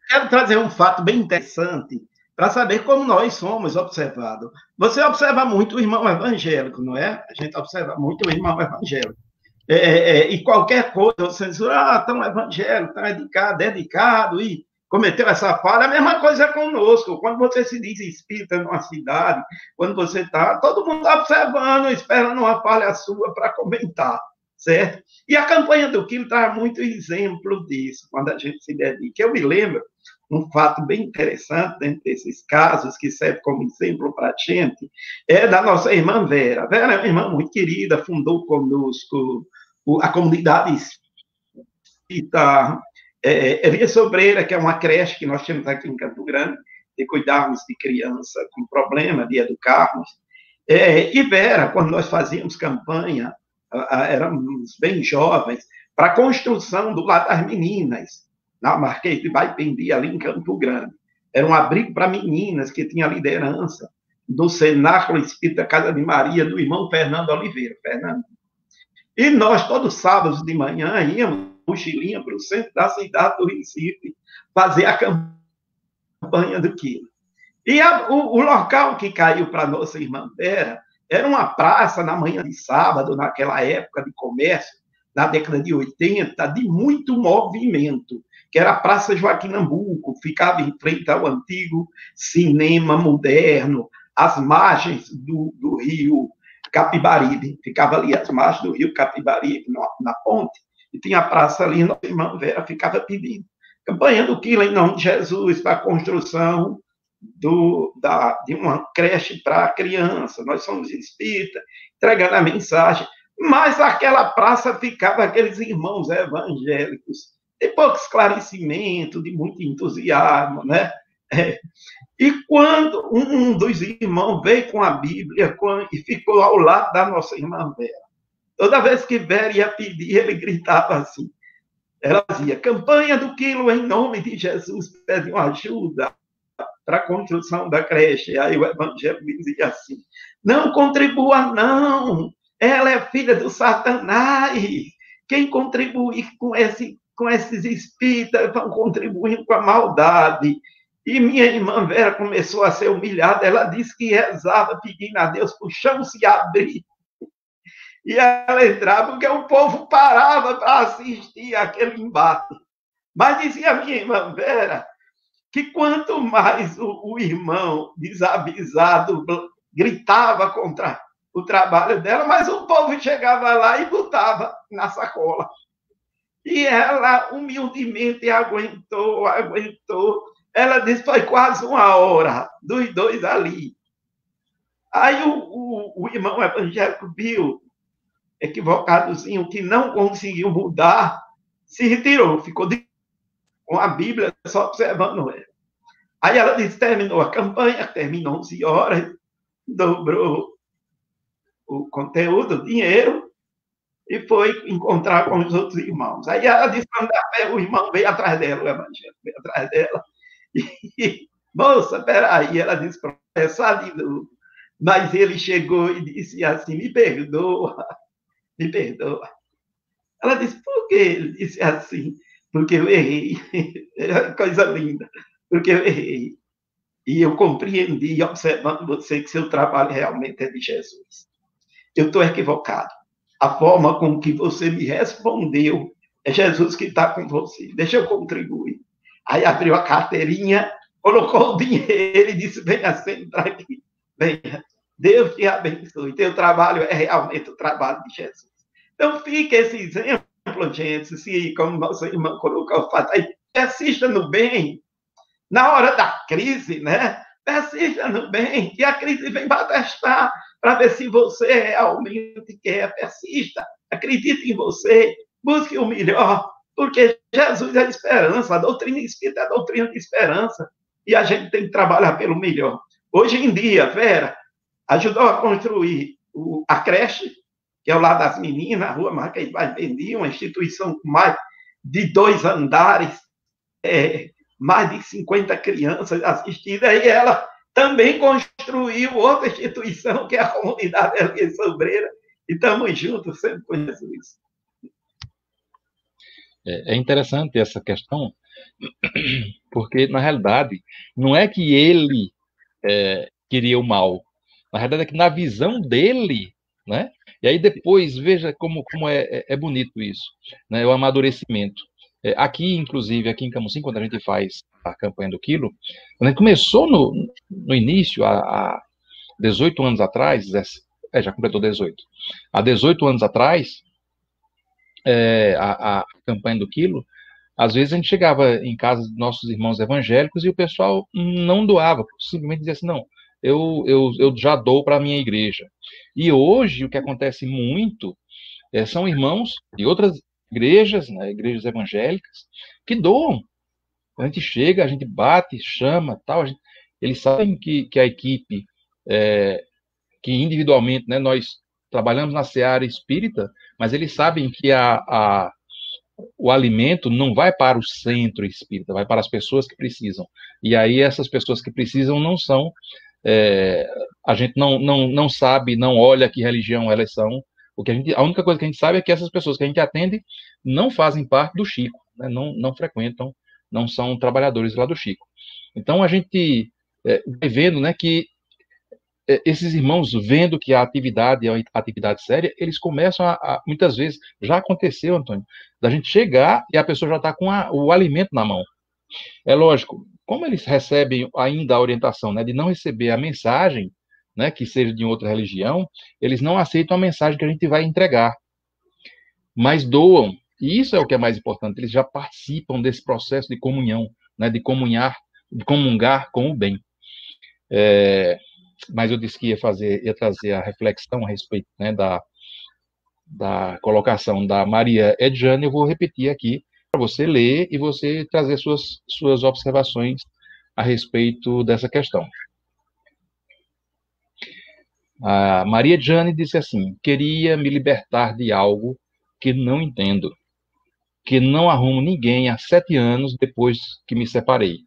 Quero trazer um fato bem interessante para saber como nós somos observados. Você observa muito o irmão evangélico, não é? A gente observa muito o irmão evangélico. E qualquer coisa, você diz, tão evangélico, tão dedicado, e cometeu essa falha, a mesma coisa conosco. Quando você se diz espírita numa cidade, quando você está, todo mundo está observando, esperando uma falha sua para comentar, certo? E a campanha do Quilo traz muito exemplo disso, quando a gente se dedica. Eu me lembro um fato bem interessante dentro desses casos, que serve como exemplo para a gente, é da nossa irmã Vera. Vera é uma irmã muito querida, fundou conosco a comunidade espírita Elia Sobreira, que é uma creche que nós temos aqui em Campo Grande, de cuidarmos de criança com problema, de educarmos. E Vera, quando nós fazíamos campanha, éramos bem jovens, para a construção do Lar das Meninas, na Marquês de Baipendi, ali em Campo Grande. Era um abrigo para meninas que tinha liderança do Cenáculo Espírita Casa de Maria, do irmão Fernando Oliveira. E nós, todos os sábados de manhã, íamos mochilinha para o centro da cidade do Recife, fazer a campanha do Quilo. E o local que caiu para a nossa irmã Vera era uma praça na manhã de sábado, naquela época de comércio, na década de 80, de muito movimento, que era a Praça Joaquim Nabuco, ficava em frente ao antigo cinema moderno, às margens do rio Capibaribe, ficava ali às margens do rio Capibaribe, na ponte, e tinha a praça ali, nossa irmã Vera ficava pedindo. Campanha do Quilo em nome de Jesus, para a construção de uma creche para criança, nós somos espíritas, entregando a mensagem, mas aquela praça ficava aqueles irmãos evangélicos, de pouco esclarecimento, de muito entusiasmo, né? E quando um dos irmãos veio com a Bíblia e ficou ao lado da nossa irmã Vera, toda vez que Vera ia pedir, ele gritava assim, ela dizia, campanha do Quilo em nome de Jesus, pediam ajuda para a construção da creche. Aí o evangelho dizia assim, não contribua não, ela é filha do Satanás, quem contribuir com esses espíritas vão contribuindo com a maldade. E minha irmã Vera começou a ser humilhada, ela disse que rezava pedindo a Deus para o chão se abrir. E ela entrava, porque o povo parava para assistir aquele embate. Mas dizia a minha irmã Vera que quanto mais o irmão desavisado gritava contra o trabalho dela, mais o povo chegava lá e botava na sacola. E ela humildemente aguentou. Ela disse que foi quase 1 hora dos dois ali. Aí o irmão evangélico viu, equivocadozinho, que não conseguiu mudar, se retirou, ficou com a Bíblia só observando ela. Aí ela disse, terminou a campanha, terminou 11 horas, dobrou o conteúdo, o dinheiro, e foi encontrar com os outros irmãos. Aí ela disse, o irmão veio atrás dela, o evangelho veio atrás dela, e, moça, peraí, ela disse, professor de novo. Mas ele chegou e disse assim, me perdoa. Ela disse, por quê? Ele disse assim, porque eu errei. Coisa linda, porque eu errei. E eu compreendi, observando você, que seu trabalho realmente é de Jesus. Eu estou equivocado. A forma com que você me respondeu é Jesus que está com você. Deixa eu contribuir. Aí abriu a carteirinha, colocou o dinheiro e disse, venha sentar aqui. Venha. Deus te abençoe. Teu trabalho é realmente o trabalho de Jesus. Então, fica esse exemplo, gente, se, como nossa irmã colocou o fato aí, persista no bem, na hora da crise, né? Persista no bem, que a crise vem para testar, para ver se você realmente quer, persista. acredite em você, busque o melhor, porque Jesus é a esperança, a doutrina espírita é a doutrina de esperança, e a gente tem que trabalhar pelo melhor. Hoje em dia, Vera ajudou a construir a creche, que é o lado das meninas, a Rua Marquês Vaz Bendim, uma instituição com mais de 2 andares, mais de 50 crianças assistidas, e ela também construiu outra instituição, que é a Comunidade Elias Sobreira, e estamos juntos sempre com Jesus. É interessante essa questão, porque, na realidade, não é que ele queria o mal, na realidade é que na visão dele, né? E aí depois, veja como é bonito isso, né? O amadurecimento. Aqui, inclusive, aqui em Camusim, quando a gente faz a campanha do Quilo, quando a gente começou no início, há 18 anos atrás, já completou 18, há 18 anos atrás, a campanha do Quilo, às vezes a gente chegava em casa dos nossos irmãos evangélicos e o pessoal não doava, simplesmente dizia assim, não, eu já dou para a minha igreja. E hoje o que acontece muito são irmãos de outras igrejas, né, igrejas evangélicas, que doam. A gente chega, a gente bate, chama, tal, eles sabem que a equipe, que individualmente, né, nós trabalhamos na seara espírita, mas eles sabem que o alimento não vai para o centro espírita, vai para as pessoas que precisam. E aí essas pessoas que precisam não são, a gente não sabe, não olha que religião elas são. A única coisa que a gente sabe é que essas pessoas que a gente atende não fazem parte do Chico, né, não frequentam, não são trabalhadores lá do Chico. Então a gente vai vendo, né, que esses irmãos, vendo que a atividade é uma atividade séria, eles começam muitas vezes, já aconteceu, Antônio, da gente chegar e a pessoa já está com o alimento na mão. É lógico, como eles recebem ainda a orientação, né, de não receber a mensagem, né, que seja de outra religião, eles não aceitam a mensagem que a gente vai entregar, mas doam, e isso é o que é mais importante, eles já participam desse processo de comunhão, né, de comungar com o bem. Mas eu disse que ia trazer a reflexão a respeito, né, da colocação da Maria Edjane. Eu vou repetir aqui para você ler e você trazer suas observações a respeito dessa questão. A Maria Edjane disse assim: queria me libertar de algo que não entendo, que não arrumo ninguém há 7 anos depois que me separei.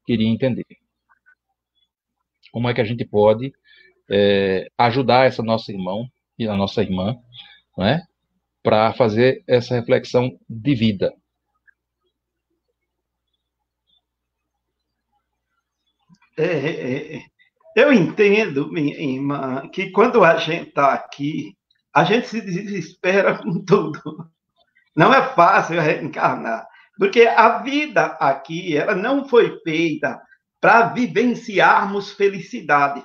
Queria entender. Como é que a gente pode ajudar essa nossa irmão e a nossa irmã, né, para fazer essa reflexão de vida? Eu entendo, minha irmã, que quando a gente está aqui, a gente se desespera com tudo. Não é fácil reencarnar, porque a vida aqui, ela não foi feita para vivenciarmos felicidade.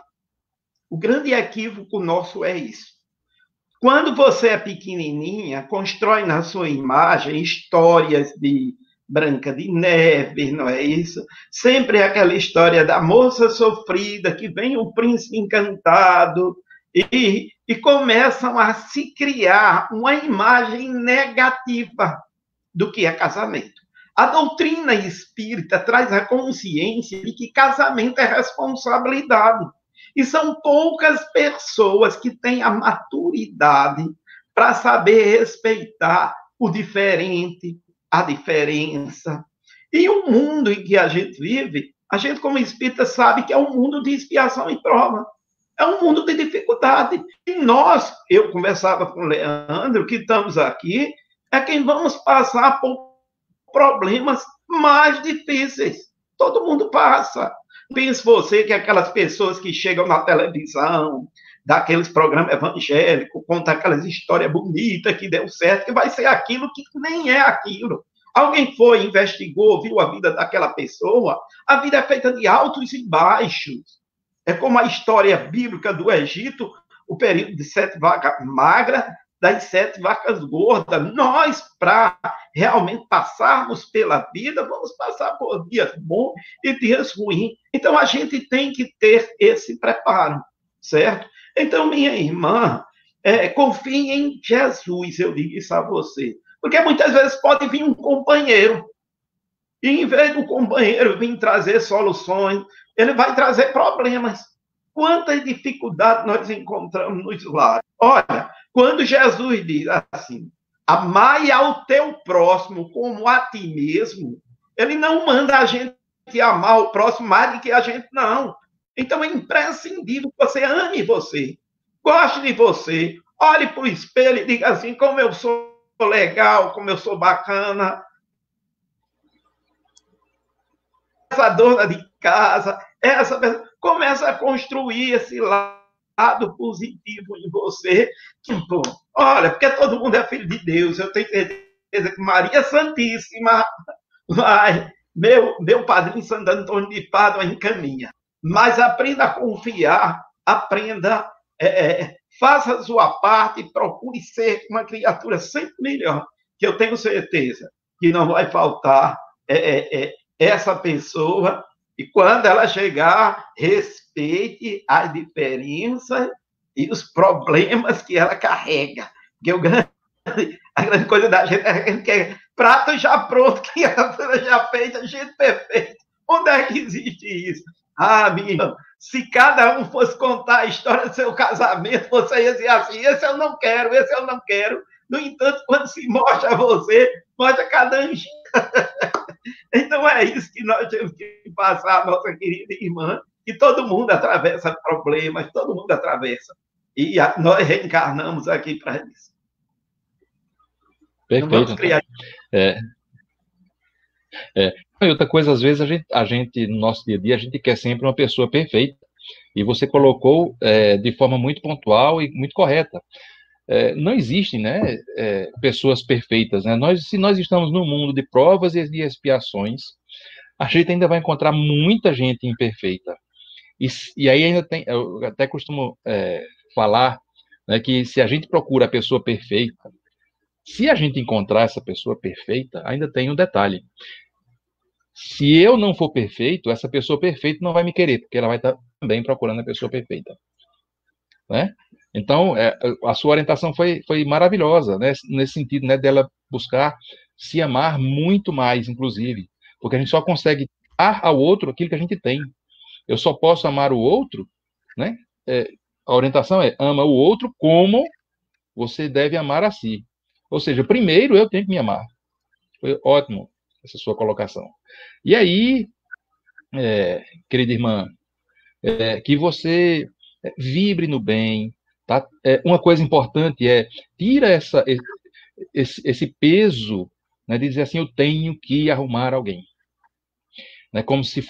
O grande equívoco nosso é isso. Quando você é pequenininha, constrói na sua imagem histórias de Branca de Neve, não é isso? Sempre é aquela história da moça sofrida, que vem o príncipe encantado, e começam a se criar uma imagem negativa do que é casamento. A doutrina espírita traz a consciência de que casamento é responsabilidade. E são poucas pessoas que têm a maturidade para saber respeitar o diferente, a diferença. E o mundo em que a gente vive, a gente como espírita sabe que é um mundo de expiação e prova. É um mundo de dificuldade. E nós, eu conversava com o Leandro, que estamos aqui, é quem vamos passar por problemas mais difíceis. Todo mundo passa. Pense você que aquelas pessoas que chegam na televisão, daqueles programas evangélicos, contam aquelas histórias bonitas que deu certo, que vai ser aquilo que nem é aquilo. Alguém foi, investigou, viu a vida daquela pessoa, a vida é feita de altos e baixos. É como a história bíblica do Egito, o período de 7 vacas magras, das 7 vacas gordas. Nós, para realmente passarmos pela vida, vamos passar por dias bons e dias ruins. Então, a gente tem que ter esse preparo, certo? Então, minha irmã, confie em Jesus, eu digo isso a você. Porque muitas vezes pode vir um companheiro, e em vez do companheiro vir trazer soluções, ele vai trazer problemas. Quantas dificuldades nós encontramos nos lares. Olha, quando Jesus diz assim, amai ao teu próximo como a ti mesmo, ele não manda a gente amar o próximo mais do que a gente, não. Então é imprescindível que você ame você, goste de você, olhe para o espelho e diga assim, como eu sou legal, como eu sou bacana. Essa dona de casa, essa pessoa, começa a construir esse lado positivo em você. Tipo, olha, porque todo mundo é filho de Deus, eu tenho certeza que Maria Santíssima, meu padrinho Santo Antônio de Pádua encaminha. Mas aprenda a confiar, aprenda, faça a sua parte, procure ser uma criatura sempre melhor, que eu tenho certeza que não vai faltar essa pessoa, e quando ela chegar, respeite as diferenças e os problemas que ela carrega. Porque a grande coisa da gente é que a gente quer prato já pronto, que a coisa já feita, gente perfeita. Onde é que existe isso? Minha irmã, se cada um fosse contar a história do seu casamento, você ia dizer assim, esse eu não quero, esse eu não quero. No entanto, quando se mostra você, mostra cada anjinho. Então, é isso que nós temos que passar, nossa querida irmã, que todo mundo atravessa problemas, todo mundo atravessa. E nós reencarnamos aqui para isso. Perfeito. E outra coisa, às vezes, a gente, no nosso dia a dia, a gente quer sempre uma pessoa perfeita. E você colocou de forma muito pontual e muito correta. Não existem, né, pessoas perfeitas, né? Se nós estamos num mundo de provas e de expiações, a gente ainda vai encontrar muita gente imperfeita. E aí ainda tem, eu até costumo falar, né, que se a gente procura a pessoa perfeita, se a gente encontrar essa pessoa perfeita, ainda tem um detalhe. Se eu não for perfeito, essa pessoa perfeita não vai me querer, porque ela vai estar também procurando a pessoa perfeita, né? Então, a sua orientação foi maravilhosa, né? Nesse sentido, né, dela buscar se amar muito mais, inclusive, porque a gente só consegue dar ao outro aquilo que a gente tem. Eu só posso amar o outro, né? A orientação é ama o outro como você deve amar a si. Ou seja, primeiro eu tenho que me amar. Foi ótimo essa sua colocação. E aí, querida irmã, que você vibre no bem, tá? Uma coisa importante tira esse peso, né, de dizer assim, eu tenho que arrumar alguém. Né, como se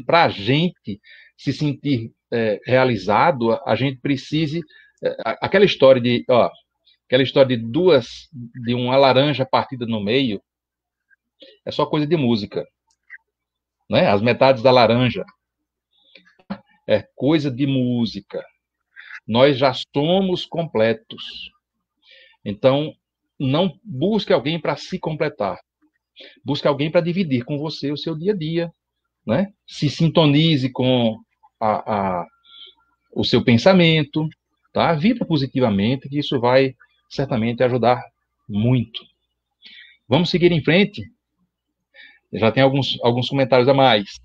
para a gente se sentir realizado, a gente precise... aquela história de de uma laranja partida no meio, é só coisa de música. Né? As metades da laranja é coisa de música. Nós já somos completos. Então, não busque alguém para se completar. Busque alguém para dividir com você o seu dia a dia. Né? Se sintonize com o seu pensamento. Tá? Vibra positivamente, que isso vai certamente ajudar muito. Vamos seguir em frente. Já tem alguns comentários a mais.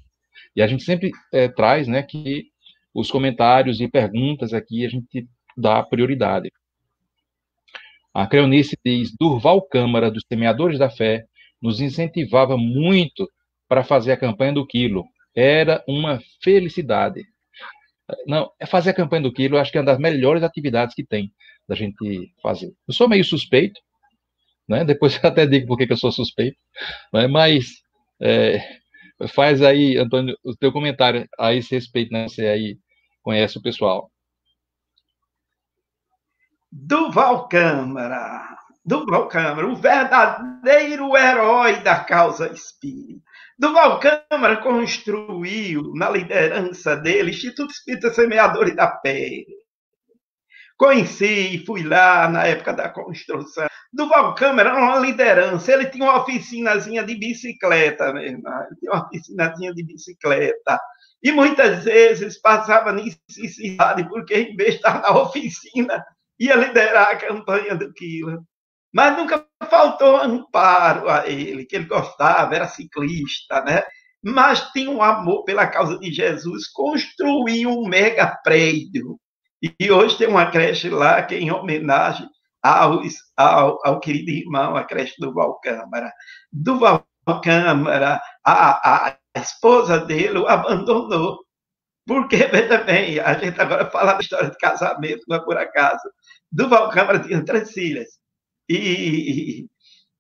E a gente sempre traz, né, que os comentários e perguntas aqui a gente dá prioridade. A Creonice diz, Durval Câmara, dos Semeadores da Fé, nos incentivava muito para fazer a campanha do quilo. Era uma felicidade. Não, fazer a campanha do quilo, eu acho que é uma das melhores atividades que tem da gente fazer. Eu sou meio suspeito, né? Depois eu até digo por que eu sou suspeito, né? Mas faz aí, Antônio, o teu comentário a esse respeito, né? Você aí conhece o pessoal. Durval Câmara, o verdadeiro herói da causa espírita. Durval Câmara construiu, na liderança dele, Instituto Espírita Semeadores da Fé. Conheci, fui lá na época da construção. Durval Câmara era uma liderança, ele tinha uma oficinazinha de bicicleta mesmo, ele tinha uma oficinazinha de bicicleta. E muitas vezes passava necessidade, porque em vez de estar na oficina, ia liderar a campanha do Quilo. Mas nunca faltou amparo a ele, que ele gostava, era ciclista, né? Mas tinha um amor pela causa de Jesus, construiu um mega prédio. E hoje tem uma creche lá que é em homenagem ao querido irmão, a creche do Val Câmara. Do Val Câmara, a esposa dele o abandonou. Porque, veja bem, a gente agora fala da história de casamento, não é por acaso. Do Val Câmara tinha 3 filhas. E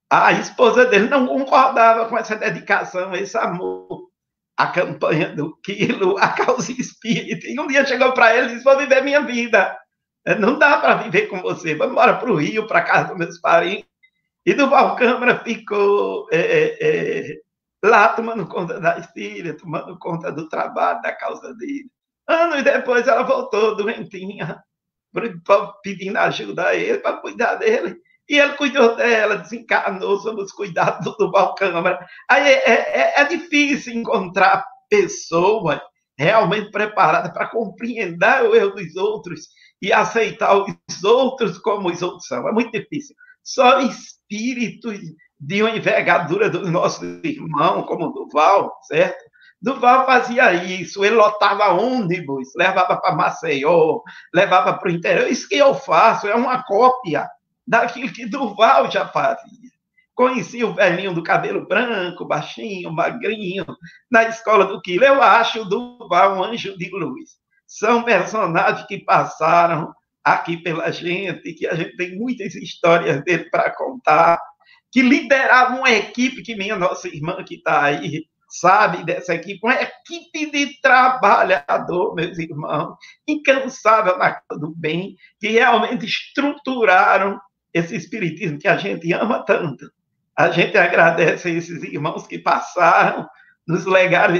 a esposa dele não concordava com essa dedicação, esse amor, a campanha do Quilo, a causa espírita. E um dia chegou para ele e disse: vou viver minha vida. Não dá para viver com você. Vamos embora para o Rio, para a casa dos meus parentes. E do Val Câmara ficou lá tomando conta das filhas, tomando conta do trabalho, da causa dele. Anos depois ela voltou doentinha, pedindo ajuda a ele para cuidar dele. E ele cuidou dela, desencarnou sob os cuidados do Val Câmara. Aí é difícil encontrar pessoas realmente preparadas para compreender o erro dos outros e aceitar os outros como os outros são. É muito difícil. Só espíritos de uma envergadura do nosso irmão, como o Duval, certo? Duval fazia isso, ele lotava ônibus, levava para Maceió, levava para o interior. Isso que eu faço é uma cópia daquilo que Duval já fazia. Conheci o velhinho do cabelo branco, baixinho, magrinho, na escola do Quilo. Eu acho o Duval um anjo de luz. São personagens que passaram aqui pela gente, que a gente tem muitas histórias dele para contar, que lideravam uma equipe, que minha nossa irmã que está aí sabe dessa equipe, uma equipe de trabalhador, meus irmãos, incansável na causa do bem, que realmente estruturaram esse espiritismo que a gente ama tanto. A gente agradece a esses irmãos que passaram, nos legaram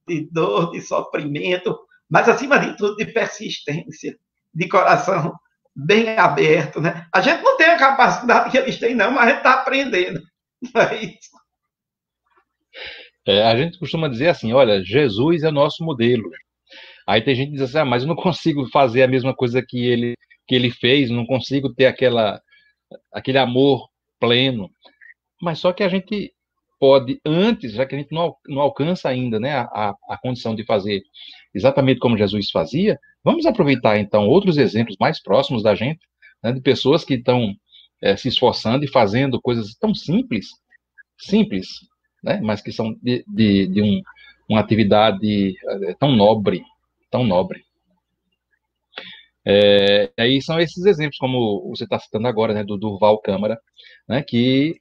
de dor, de sofrimento, mas, acima de tudo, de persistência, de coração bem aberto, né? A gente não tem a capacidade que eles têm, não, mas a gente está aprendendo. Não é isso? A gente costuma dizer assim, olha, Jesus é o nosso modelo. Aí tem gente que diz assim, mas eu não consigo fazer a mesma coisa que ele fez, não consigo ter aquele amor pleno. Mas só que a gente pode, antes, já que a gente não alcança ainda, né, a condição de fazer exatamente como Jesus fazia, vamos aproveitar, então, outros exemplos mais próximos da gente, né, de pessoas que estão se esforçando e fazendo coisas tão simples, né, mas que são de uma atividade tão nobre. Aí são esses exemplos, como você está citando agora, né, do Durval Câmara, né, que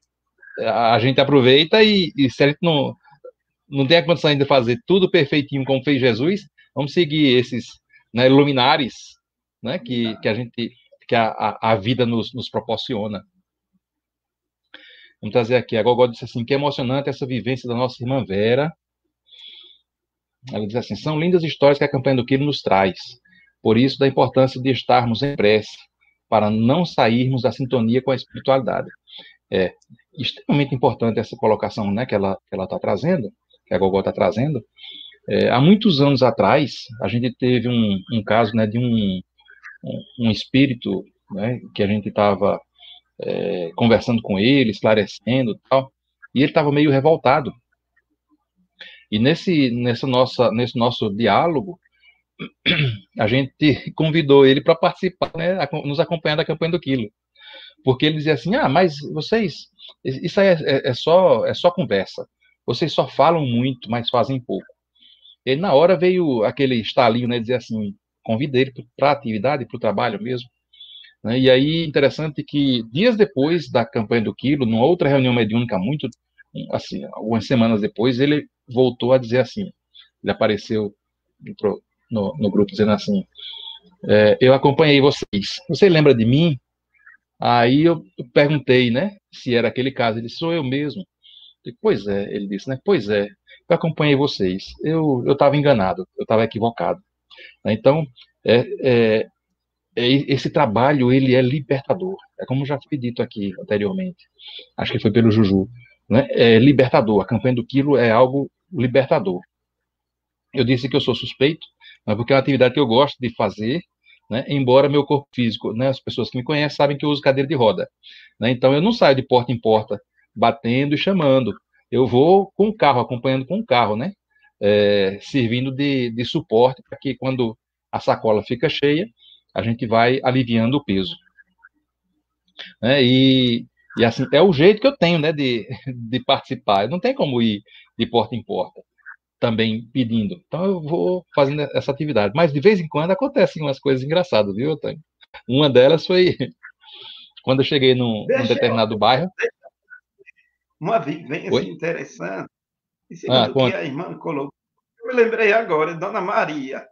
a gente aproveita e se a gente não tem a condição ainda de fazer tudo perfeitinho como fez Jesus, vamos seguir esses, né, luminares, né, que a vida nos proporciona. Vamos trazer aqui, a Gogó disse assim, que é emocionante essa vivência da nossa irmã Vera. Ela diz assim, são lindas histórias que a campanha do Quilo nos traz, por isso da importância de estarmos em prece, para não sairmos da sintonia com a espiritualidade. É extremamente importante essa colocação, né, que ela está trazendo, que a Gogó está trazendo. Há muitos anos atrás, a gente teve um caso, né, de um espírito, né, que a gente estava conversando com ele, esclarecendo e tal, e ele estava meio revoltado. E nesse nosso diálogo, a gente convidou ele para participar, né, nos acompanhar da campanha do Quilo. Porque ele dizia assim, mas vocês, isso aí é só conversa. Vocês só falam muito, mas fazem pouco. E na hora veio aquele estalinho, né, dizer assim, convidei ele para a atividade, para o trabalho mesmo. Né, e aí, interessante que dias depois da campanha do Quilo, numa outra reunião mediúnica, muito, assim, algumas semanas depois, ele voltou a dizer assim, ele apareceu no grupo dizendo assim, eu acompanhei vocês, você lembra de mim? Aí eu perguntei, né, se era aquele caso. Ele disse, sou eu mesmo. Eu disse, pois é, ele disse, né, pois é, eu acompanhei vocês. Eu estava enganado, eu estava equivocado. Então, esse trabalho, ele é libertador. É como já foi dito aqui anteriormente. Acho que foi pelo Juju. Né? É libertador. A campanha do Quilo é algo libertador. Eu disse que eu sou suspeito, mas porque é uma atividade que eu gosto de fazer, né? Embora meu corpo físico, né, as pessoas que me conhecem sabem que eu uso cadeira de roda, né? Então eu não saio de porta em porta batendo e chamando. Eu vou com o carro, acompanhando com o carro, né? Servindo de suporte para que quando a sacola fica cheia, a gente vai aliviando o peso, né? E assim, é o jeito que eu tenho, né, de participar. Eu não tenho como ir de porta em porta também pedindo. Então eu vou fazendo essa atividade. Mas de vez em quando acontecem umas coisas engraçadas, viu, Antônio? Uma delas foi quando eu cheguei num Deixa eu determinado bairro. uma vivência Oi? interessante, em cima Ah, do que conta. a irmã colocou. Eu me lembrei agora, Dona Maria.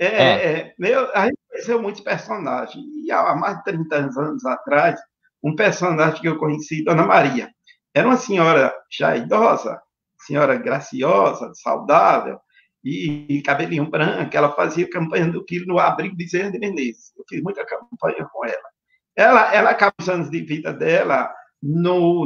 Ah, A gente conheceu muitos personagens. E há mais de 30 anos atrás, um personagem que eu conheci, Dona Maria. Era uma senhora já idosa, senhora graciosa, saudável, e cabelinho branco. Ela fazia campanha do quilo no abrigo de Bezerra de Menezes. Eu fiz muita campanha com ela. Ela acaba os anos de vida dela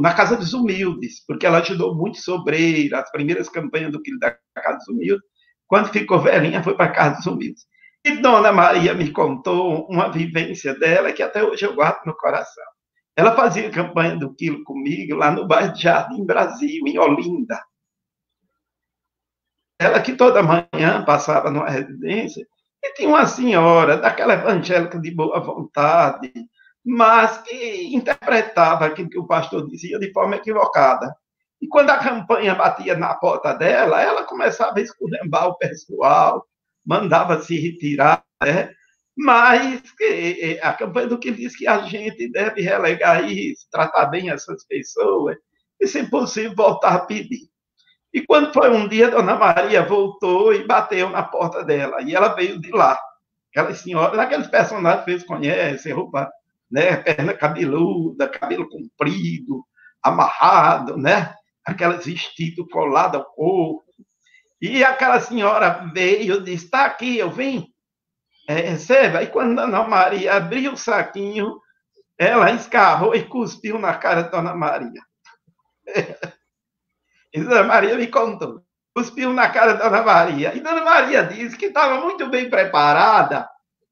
na Casa dos Humildes, porque ela ajudou muito Sobreira, as primeiras campanhas do quilo da Casa dos Humildes. Quando ficou velhinha, foi para a Casa dos Humildes. E Dona Maria me contou uma vivência dela que até hoje eu guardo no coração. Ela fazia campanha do quilo comigo lá no bairro de Jardim Brasil, em Olinda. Ela que toda manhã passava numa residência e tinha uma senhora daquela evangélica de boa vontade, mas que interpretava aquilo que o pastor dizia de forma equivocada. E quando a campanha batia na porta dela, ela começava a esculhambar o pessoal, mandava se retirar, né? Mas a campanha do que diz que a gente deve relegar isso, tratar bem essas pessoas, e, se possível, voltar a pedir. E quando foi um dia, Dona Maria voltou e bateu na porta dela. E ela veio de lá. Aquela senhora, daqueles personagens que vocês conhecem, roupa, né, perna cabeluda, cabelo comprido, amarrado, né? Aquelas vestidos colados ao corpo. E aquela senhora veio e disse: está aqui, eu vim, receba. E quando Dona Maria abriu o saquinho, ela escarrou e cuspiu na cara de Dona Maria. E Dona Maria me contou. Cuspiu na cara da Dona Maria. E Dona Maria disse que estava muito bem preparada,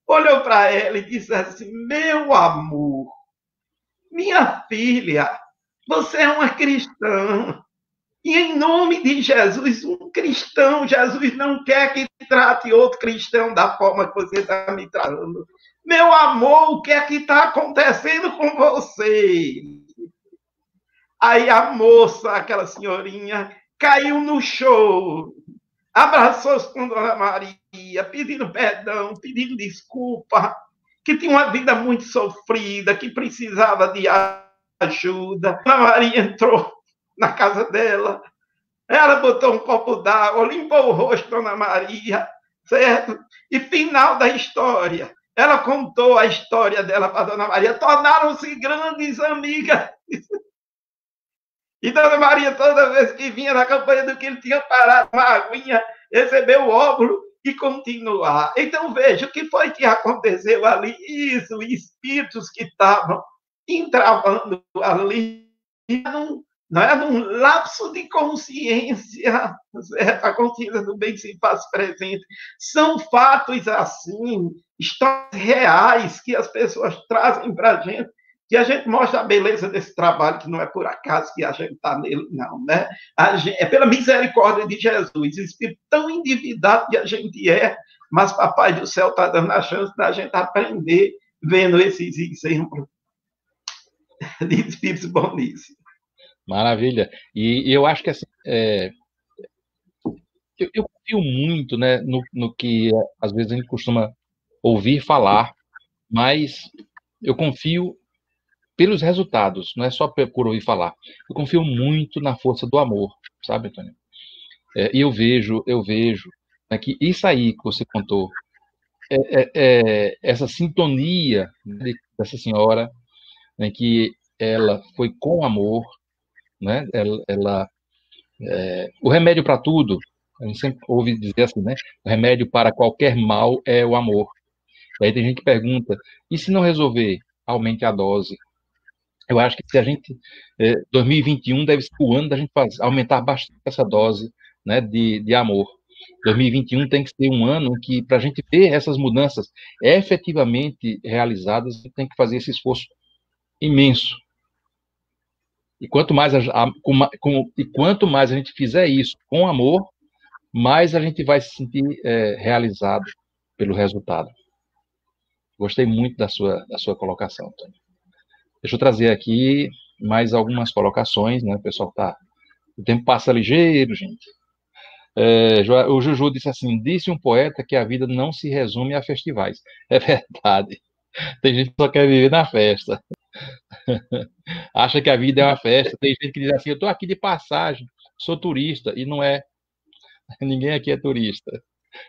olhou para ela e disse assim: meu amor, minha filha, você é uma cristã. E em nome de Jesus, um cristão, Jesus não quer que trate outro cristão da forma que você está me tratando. Meu amor, o que é que está acontecendo com você? Aí a moça, aquela senhorinha, caiu no choro, abraçou-se com Dona Maria, pedindo perdão, pedindo desculpa, que tinha uma vida muito sofrida, que precisava de ajuda. Dona Maria entrou na casa dela, ela botou um copo d'água, limpou o rosto de Dona Maria, certo? E final da história, ela contou a história dela para Dona Maria, tornaram-se grandes amigas. E Dona Maria, toda vez que vinha na campanha do que ele tinha parado uma aguinha, recebeu o óvulo e continuar. Então, veja, o que foi que aconteceu ali? Isso, espíritos que estavam entravando ali, não é num lapso de consciência, certo? A consciência do bem se faz presente. São fatos assim, histórias reais que as pessoas trazem para a gente, que a gente mostra a beleza desse trabalho, que não é por acaso que a gente está nele, não, né? É pela misericórdia de Jesus, espírito tão endividado que a gente é, mas Papai do Céu está dando a chance da gente aprender vendo esses exemplos de espíritos boníssimos. maravilha. E eu acho que assim, eu confio muito, né, no que às vezes a gente costuma ouvir falar, mas eu confio pelos resultados, não é só por ouvir falar. Eu confio muito na força do amor, sabe, Antônio? E eu vejo, né, que isso aí que você contou, essa sintonia, né, dessa senhora, né, que ela foi com amor, né? O remédio para tudo, a gente sempre ouve dizer assim, né? O remédio para qualquer mal é o amor. E aí tem gente que pergunta, e se não resolver, aumente a dose. Eu acho que se a gente, 2021 deve ser o ano da gente aumentar bastante essa dose, né, de amor. 2021 tem que ser um ano que, para a gente ter essas mudanças efetivamente realizadas, a gente tem que fazer esse esforço imenso. E quanto mais a gente fizer isso com amor, mais a gente vai se sentir realizado pelo resultado. Gostei muito da sua colocação, Antônio. Deixa eu trazer aqui mais algumas colocações, né? O pessoal o tempo passa ligeiro, gente. O Juju disse assim: disse um poeta que a vida não se resume a festivais. É verdade. Tem gente que só quer viver na festa. Acha que a vida é uma festa. Tem gente que diz assim: eu estou aqui de passagem, sou turista, e não é. Ninguém aqui é turista.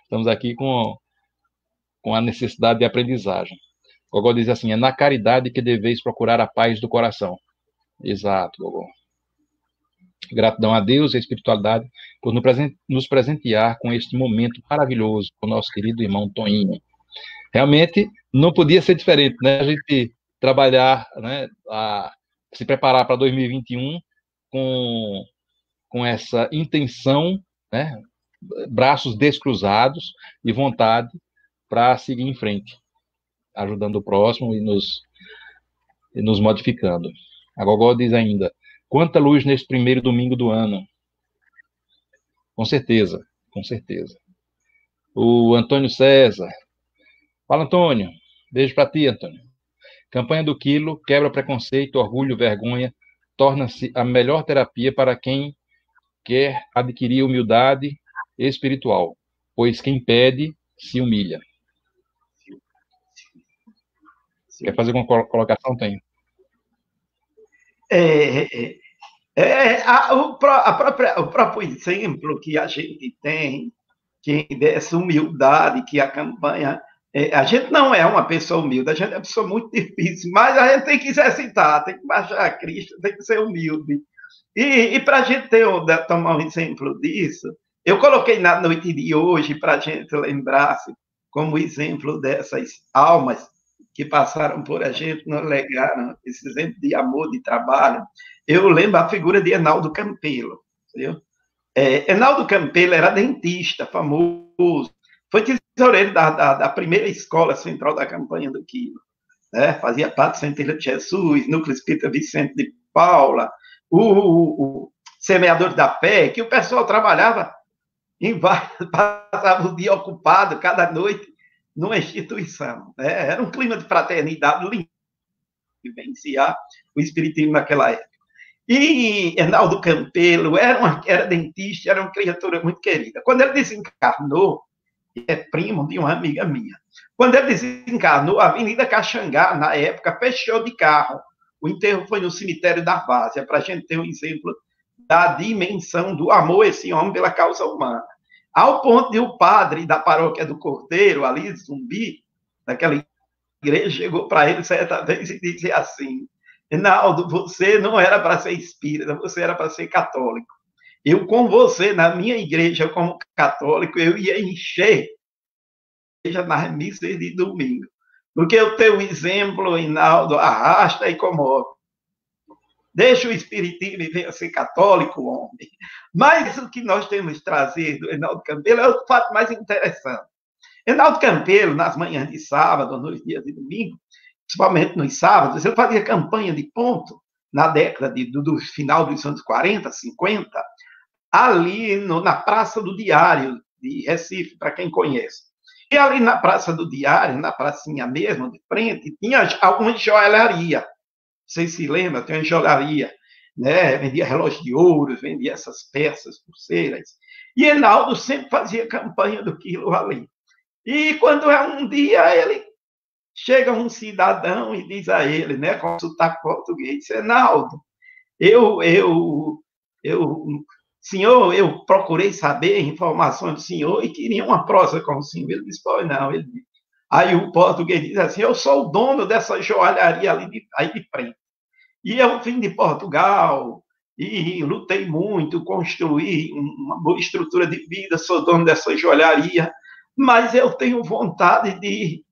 Estamos aqui com a necessidade de aprendizagem. Gogó diz assim: é na caridade que deveis procurar a paz do coração. Exato, Gogó. Gratidão a Deus e à espiritualidade por nos presentear com este momento maravilhoso com o nosso querido irmão Toninho. Realmente não podia ser diferente, né? A gente trabalhar, né, se preparar para 2021 com essa intenção, né, braços descruzados e vontade para seguir em frente, ajudando o próximo e nos modificando. A Gogó diz ainda: quanta luz nesse primeiro domingo do ano. Com certeza, com certeza. O Antônio César. Fala, Antônio. Beijo para ti, Antônio. Campanha do Quilo, quebra preconceito, orgulho, vergonha, torna-se a melhor terapia para quem quer adquirir humildade espiritual, pois quem pede se humilha. Quer fazer uma colocação? Tenho. O próprio exemplo que a gente tem, que dessa humildade que a campanha... a gente não é uma pessoa humilde, a gente é uma pessoa muito difícil, mas a gente tem que exercitar, tem que baixar a Cristo, tem que ser humilde. E para a gente tomar um exemplo disso, eu coloquei na noite de hoje, para a gente lembrar-se, como exemplo dessas almas que passaram por a gente, nos legaram esse exemplo de amor, de trabalho. Eu lembro a figura de Enaldo Campelo. Entendeu? Enaldo Campelo era dentista, famoso, foi tesoureiro da primeira escola central da campanha do Quilo. Né? Fazia parte do Centelha de Jesus, Núcleo Espírita Vicente de Paula, o Semeador da Fé, que o pessoal trabalhava passava o dia ocupado, cada noite, numa instituição. Né? Era um clima de fraternidade lindo, vivenciar o espiritismo naquela época. E Enaldo Campelo era dentista, era uma criatura muito querida. Quando ele desencarnou, é primo de uma amiga minha. Quando ele desencarnou, a Avenida Caxangá, na época, fechou de carro. O enterro foi no cemitério da Várzea, para a gente ter um exemplo da dimensão do amor esse homem pela causa humana. Ao ponto de o padre da paróquia do Cordeiro, ali, Zumbi, naquela igreja, chegou para ele certa vez e disse assim: Enaldo, você não era para ser espírita, você era para ser católico. Eu, com você, na minha igreja, como católico, eu ia encher a igreja nas missas de domingo. Porque o teu exemplo, Enaldo, arrasta e comove. Deixa o espiritismo e venha ser católico, homem. Mas o que nós temos trazido do Enaldo Campelo é o fato mais interessante. Enaldo Campelo, nas manhãs de sábado, nos dias de domingo, principalmente nos sábados, ele fazia campanha de ponto na década do final dos anos 40, 50, ali na Praça do Diário de Recife, para quem conhece. E ali na Praça do Diário, na pracinha mesmo, de frente, tinha alguma joalharia. Vocês se lembram? Tem uma joalharia, né? Vendia relógio de ouro, vendia essas peças, pulseiras. E Enaldo sempre fazia campanha do Quilo ali. E quando um dia ele chega um cidadão e diz a ele, né, com sotaque português: Enaldo, senhor, eu procurei saber informações do senhor e queria uma prosa com o senhor. Ele disse: pois não. Aí o português diz assim: eu sou o dono dessa joalharia ali aí de frente. E eu vim de Portugal e lutei muito, construí uma boa estrutura de vida, sou dono dessa joalharia, mas eu tenho vontade de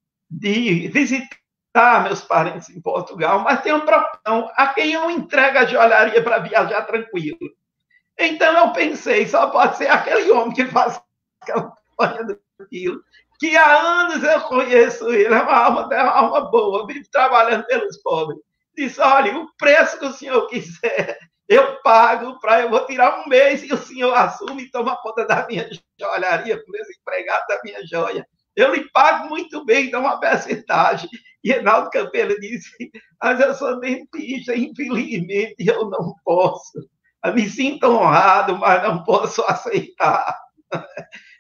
visitar meus parentes em Portugal, mas tem um problema: a quem eu entrego a joalharia para viajar tranquilo? Então eu pensei, só pode ser aquele homem que faz campanha do Quilo, que há anos eu conheço ele, é uma alma boa, vive trabalhando pelos pobres. Disse, olha, o preço que o senhor quiser, eu pago, eu vou tirar um mês e o senhor assume e toma conta da minha joalharia, por esse empregado da minha joia. Eu lhe pago muito bem, dá uma percentagem. E Reinaldo Campelo disse, mas eu sou dentista, infelizmente eu não posso. Eu me sinto honrado, mas não posso aceitar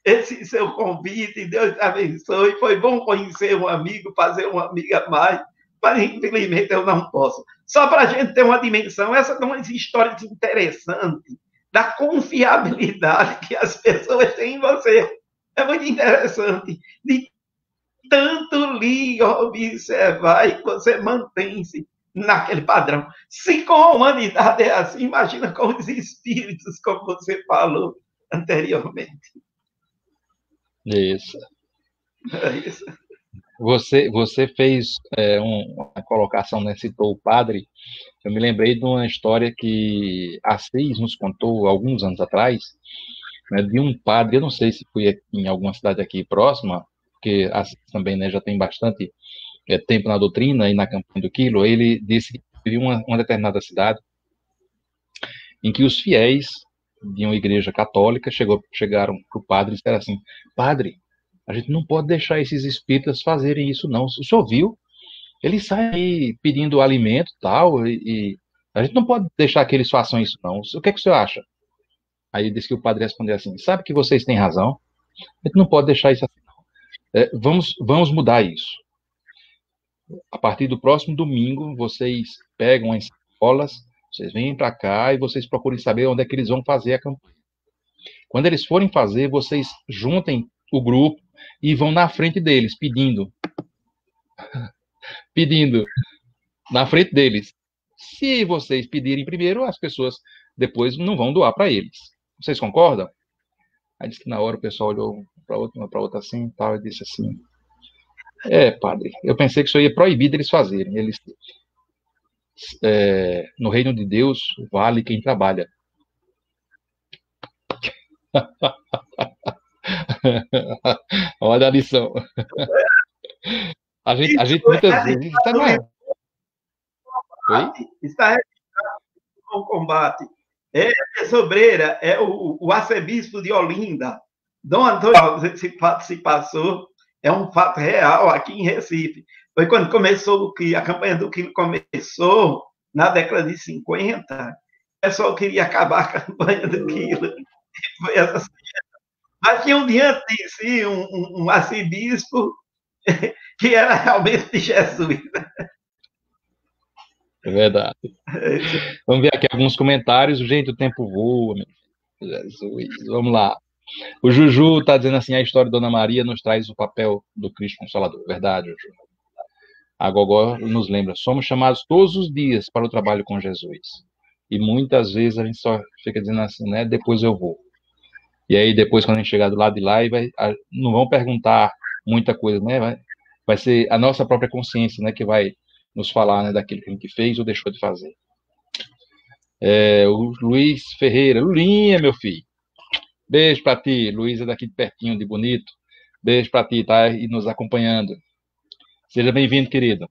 esse seu convite, Deus te abençoe. Foi bom conhecer um amigo, fazer uma amiga a mais, mas infelizmente eu não posso. Só para a gente ter uma dimensão, essas são umas histórias interessantes da confiabilidade que as pessoas têm em você. É muito interessante. De tanto lhe observar e você mantém-se naquele padrão. Se com a humanidade é assim, imagina com os espíritos, como você falou anteriormente. Isso. É isso. Você fez uma colocação, né? Citou o padre. Eu me lembrei de uma história que Assis nos contou alguns anos atrás, né, de um padre. Eu não sei se foi em alguma cidade aqui próxima, porque Assis também, né, já tem bastante tempo na doutrina e na campanha do Quilo. Ele disse que teve uma determinada cidade em que os fiéis de uma igreja católica chegaram para o padre e disseram assim: padre, a gente não pode deixar esses espíritas fazerem isso, não. O senhor viu? Eles saem aí pedindo alimento tal, e a gente não pode deixar que eles façam isso, não. O que é que o senhor acha? Aí ele disse que o padre respondeu assim: sabe que vocês têm razão? A gente não pode deixar isso assim, não. Vamos mudar isso. A partir do próximo domingo, vocês pegam as escolas, vocês vêm para cá e vocês procurem saber onde é que eles vão fazer a campanha. Quando eles forem fazer, vocês juntem o grupo e vão na frente deles, pedindo na frente deles. Se vocês pedirem primeiro, as pessoas depois não vão doar para eles. Vocês concordam? Aí disse que na hora o pessoal olhou uma para outra assim, tal, e disse assim: padre, eu pensei que isso ia proibir deles fazerem. Eles, no reino de Deus, vale quem trabalha. Olha a lição. A gente muitas vezes está registrado com o combate. Sobreira é o arcebispo de Olinda. Dom Antônio, se passou, é um fato real aqui em Recife. Foi quando começou a campanha do Quilo começou, na década de 50, o pessoal queria acabar a campanha do Quilo. Foi essa. Mas tinha diante de si um arcebispo que era realmente de Jesus. É verdade. Vamos ver aqui alguns comentários. Gente, o tempo voa, meu Jesus. Vamos lá. O Juju está dizendo assim: a história de Dona Maria nos traz o papel do Cristo Consolador. Verdade, Juju. A Gogó nos lembra: somos chamados todos os dias para o trabalho com Jesus. E muitas vezes a gente só fica dizendo assim, né? Depois eu vou. E aí depois, quando a gente chegar do lado de lá, não vão perguntar muita coisa, né? Vai ser a nossa própria consciência, né, que vai nos falar, né, daquilo que a gente fez ou deixou de fazer. O Luiz Ferreira: Lulinha, meu filho. Beijo para ti. Luiz é daqui de pertinho, de Bonito. Beijo para ti, tá? E nos acompanhando. Seja bem-vindo, querido.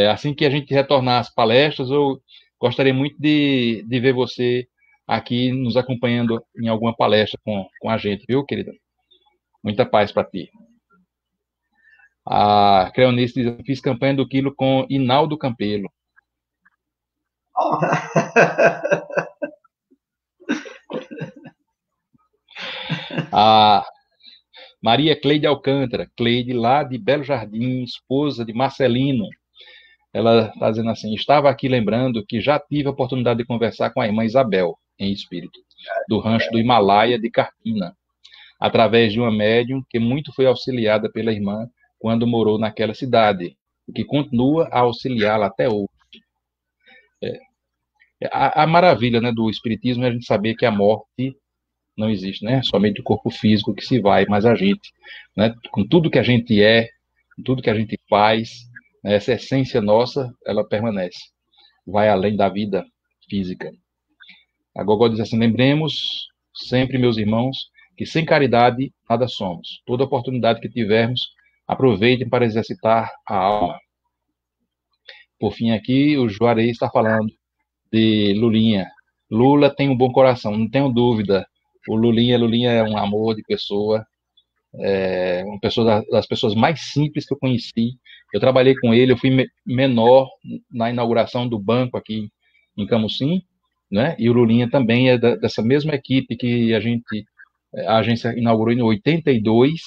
Assim que a gente retornar às palestras, eu gostaria muito de ver você aqui nos acompanhando em alguma palestra com a gente, viu, querida? Muita paz para ti. A Creonice diz: fiz campanha do Quilo com Inaldo Campelo. Oh. A Maria Cleide Alcântara, Cleide lá de Belo Jardim, esposa de Marcelino. Ela está dizendo assim: estava aqui lembrando que já tive a oportunidade de conversar com a irmã Isabel, em espírito, do rancho do Himalaia de Carpina, através de uma médium que muito foi auxiliada pela irmã quando morou naquela cidade, e que continua a auxiliá-la até hoje. A maravilha, né, do espiritismo é a gente saber que a morte não existe, né? Somente o corpo físico que se vai, mas a gente, né, com tudo que a gente é, com tudo que a gente faz, né, essa essência nossa, ela permanece, vai além da vida física. A Gogó diz assim: lembremos sempre, meus irmãos, que sem caridade nada somos. Toda oportunidade que tivermos, aproveitem para exercitar a alma. Por fim, aqui, o Juarez está falando de Lulinha. Lula tem um bom coração, não tenho dúvida. O Lulinha é um amor de pessoa, uma pessoa das pessoas mais simples que eu conheci. Eu trabalhei com ele, eu fui menor na inauguração do banco aqui em Camusim, né? E o Lulinha também é dessa mesma equipe que a agência inaugurou em 82,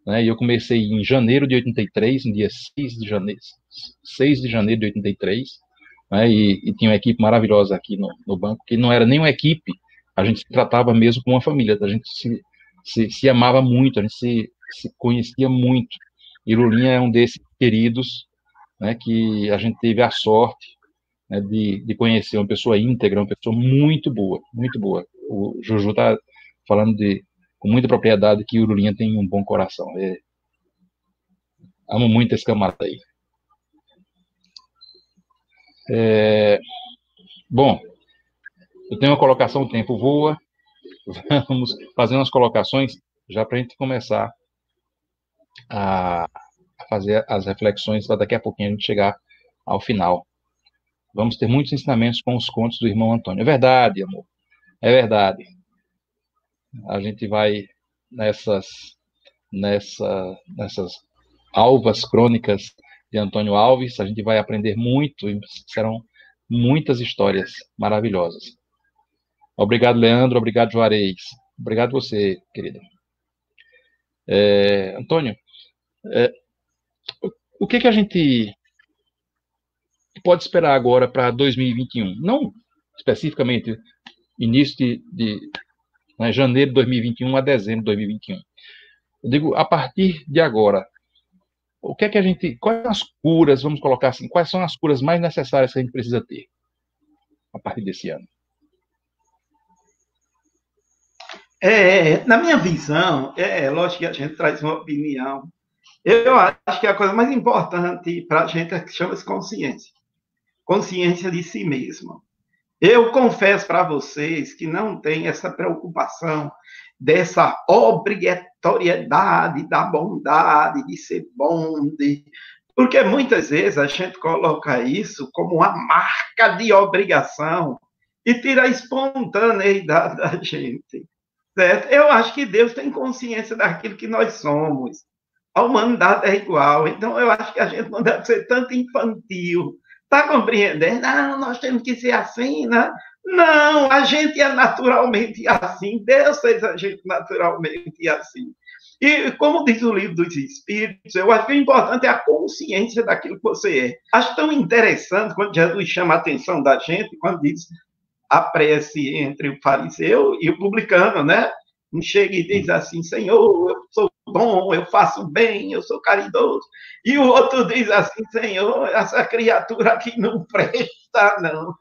né? E eu comecei em janeiro de 83, no dia 6 de janeiro de 83, né? E tinha uma equipe maravilhosa aqui no banco, que não era nem uma equipe, a gente se tratava mesmo como uma família, a gente se amava muito, a gente se conhecia muito. E Lulinha é um desses queridos, né, que a gente teve a sorte, né, de conhecer, uma pessoa íntegra, uma pessoa muito boa, muito boa. O Juju está falando com muita propriedade que o Lulinha tem um bom coração. Amo muito esse camarada aí. Bom, eu tenho uma colocação, o tempo voa. Vamos fazer umas colocações já para a gente começar a fazer as reflexões, para daqui a pouquinho a gente chegar ao final. Vamos ter muitos ensinamentos com os contos do irmão Antônio. É verdade, amor. É verdade. A gente vai nessas alvas crônicas de Antônio Alves, a gente vai aprender muito e serão muitas histórias maravilhosas. Obrigado, Leandro. Obrigado, Juarez. Obrigado você, querida. Antônio, o que a gente pode esperar agora para 2021? Não especificamente início de janeiro de 2021 a dezembro de 2021. Eu digo, a partir de agora, o que a gente... Quais são as curas, vamos colocar assim, quais são as curas mais necessárias que a gente precisa ter a partir desse ano? Na minha visão, lógico que a gente traz uma opinião. Eu acho que a coisa mais importante para a gente é que chama-se consciência. Consciência de si mesmo. Eu confesso para vocês que não tem essa preocupação dessa obrigatoriedade da bondade, de ser bom, porque muitas vezes a gente coloca isso como uma marca de obrigação e tira a espontaneidade da gente. Certo? Eu acho que Deus tem consciência daquilo que nós somos. A humanidade é igual. Então, eu acho que a gente não deve ser tanto infantil. Está compreendendo? Não, nós temos que ser assim, né? Não, a gente é naturalmente assim. Deus fez a gente naturalmente assim. E, como diz o livro dos Espíritos, eu acho que o importante é a consciência daquilo que você é. Acho tão interessante quando Jesus chama a atenção da gente, quando diz a prece entre o fariseu e o publicano, né? Um chega e diz assim, Senhor, eu sou bom, eu faço bem, eu sou caridoso. E o outro diz assim, Senhor, essa criatura aqui não presta, não.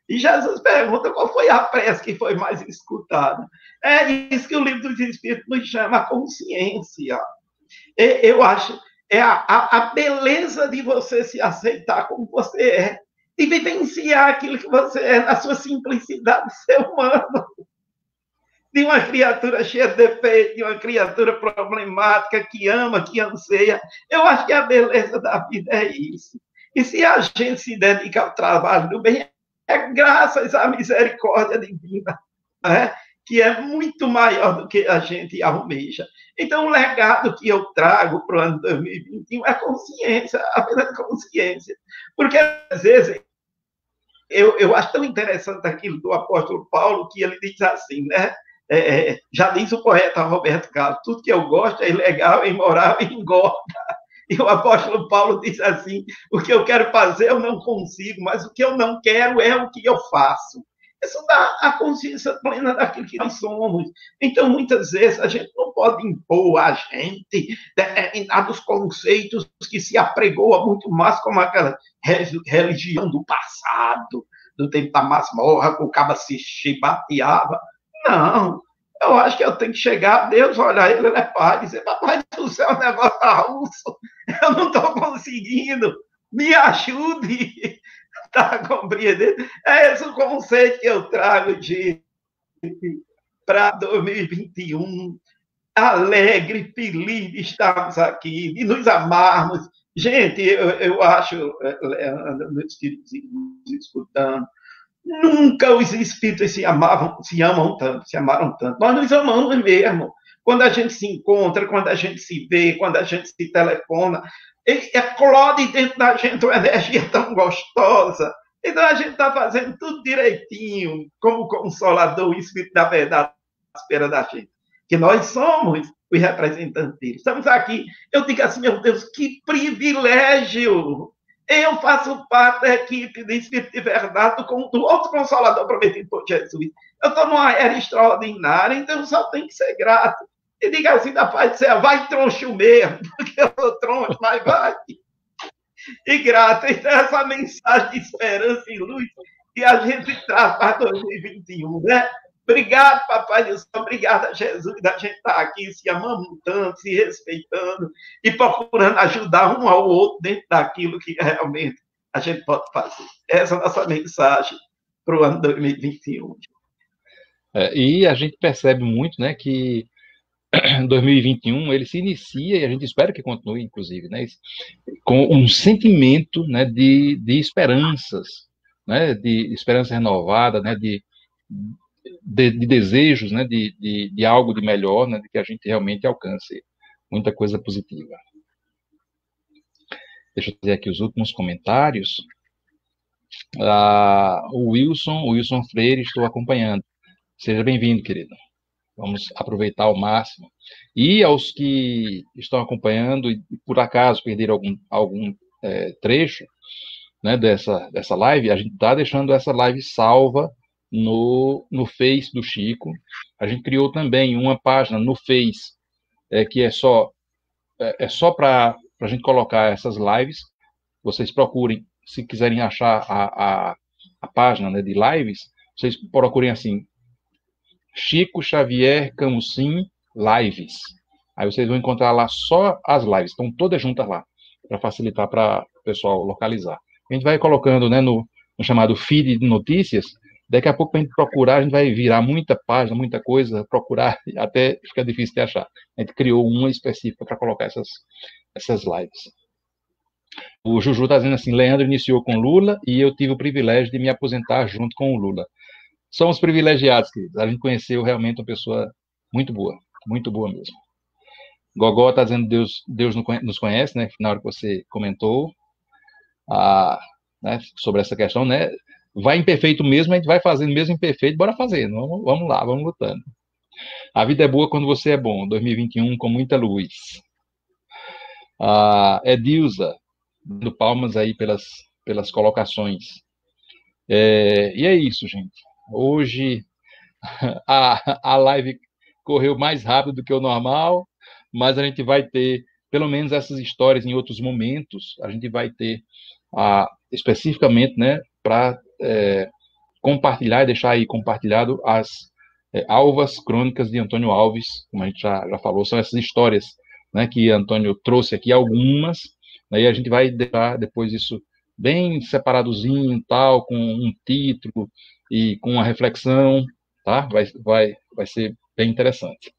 E Jesus pergunta qual foi a prece que foi mais escutada. É isso que o livro dos Espíritos nos chama, a consciência. Eu acho, a beleza de você se aceitar como você é, de vivenciar aquilo que você é na sua simplicidade de ser humano. De uma criatura cheia de defeitos, de uma criatura problemática, que ama, que anseia. Eu acho que a beleza da vida é isso. E se a gente se dedica ao trabalho do bem, é graças à misericórdia divina, né? Que é muito maior do que a gente almeja. Então, o legado que eu trago para o ano 2021 é consciência, apenas consciência. Porque, às vezes, eu acho tão interessante aquilo do apóstolo Paulo, que ele diz assim, né? Já diz o poeta Roberto Carlos, tudo que eu gosto é ilegal, é imoral e engorda. E o apóstolo Paulo diz assim, o que eu quero fazer eu não consigo, mas o que eu não quero é o que eu faço. Isso dá a consciência plena daquilo que nós somos. Então, muitas vezes, a gente não pode impor a gente determinados conceitos que se apregoa muito mais como aquela religião do passado, do tempo da masmorra, que o cabo se chibateava. Não, eu acho que eu tenho que chegar a Deus, olhar ele é pai, dizer, papai do céu, o negócio está russo, eu não estou conseguindo, me ajude. Está compreendendo? É esse o conceito que eu trago de para 2021, alegre, feliz de estarmos aqui, de nos amarmos. Gente, eu acho, Leandro, meus filhos escutando, nunca os espíritos se amam tanto, se amaram tanto. Nós nos amamos mesmo. Quando a gente se encontra, quando a gente se vê, quando a gente se telefona, eclode dentro da gente uma energia tão gostosa. Então a gente está fazendo tudo direitinho, como Consolador, o Espírito da Verdade à espera da gente. Que nós somos os representantes dele. Estamos aqui. Eu digo assim, meu Deus, que privilégio! Eu faço parte da equipe do Espírito de Verdade, do outro Consolador prometido por Jesus. Eu estou numa era extraordinária, então eu só tenho que ser grato. E diga assim, da paz do céu, vai troncho mesmo, porque eu sou troncho, mas vai. E grato. Então, essa mensagem de esperança e luz que a gente traz para 2021, né? Obrigado, Papai do Céu, obrigado a Jesus, da gente estar aqui se amando tanto, se respeitando e procurando ajudar um ao outro dentro daquilo que realmente a gente pode fazer. Essa é a nossa mensagem para o ano 2021. E a gente percebe muito, né, que 2021 ele se inicia, e a gente espera que continue, inclusive, né, com um sentimento, né, de esperanças, né, de esperança renovada, né, de desejos, né, de algo de melhor, né, de que a gente realmente alcance muita coisa positiva. Deixa eu dizer aqui os últimos comentários. O Wilson Freire, estou acompanhando. Seja bem-vindo, querido. Vamos aproveitar ao máximo. E aos que estão acompanhando e por acaso perderam algum trecho, né, dessa live, a gente está deixando essa live salva no Face do Chico. A gente criou também uma página no Face que é só para a gente colocar essas lives. Vocês procurem, se quiserem achar a página, né, de lives, vocês procurem assim, Chico Xavier Camusim Lives. Aí vocês vão encontrar lá só as lives, estão todas juntas lá, para facilitar para o pessoal localizar. A gente vai colocando, né, no chamado feed de notícias. Daqui a pouco, para a gente procurar, a gente vai virar muita página, muita coisa, procurar, até fica difícil de achar. A gente criou uma específica para colocar essas lives. O Juju está dizendo assim, Leandro iniciou com Lula e eu tive o privilégio de me aposentar junto com o Lula. Somos privilegiados, queridos. A gente conheceu realmente uma pessoa muito boa mesmo. Gogó está dizendo Deus nos conhece, né? Na hora que você comentou né, sobre essa questão, né? Vai imperfeito mesmo, a gente vai fazendo mesmo imperfeito, bora fazendo. Vamos lá, vamos lutando. A vida é boa quando você é bom. 2021 com muita luz. Edilza, dando palmas aí pelas colocações. E é isso, gente. Hoje a live correu mais rápido do que o normal, mas a gente vai ter, pelo menos essas histórias em outros momentos, a gente vai ter especificamente, né, para compartilhar e deixar aí compartilhado as Alvas Crônicas de Antônio Alves, como a gente já falou, são essas histórias, né, que Antônio trouxe aqui, algumas, né, e a gente vai deixar depois isso bem separadozinho, tal, com um título e com uma reflexão, tá? Vai ser bem interessante.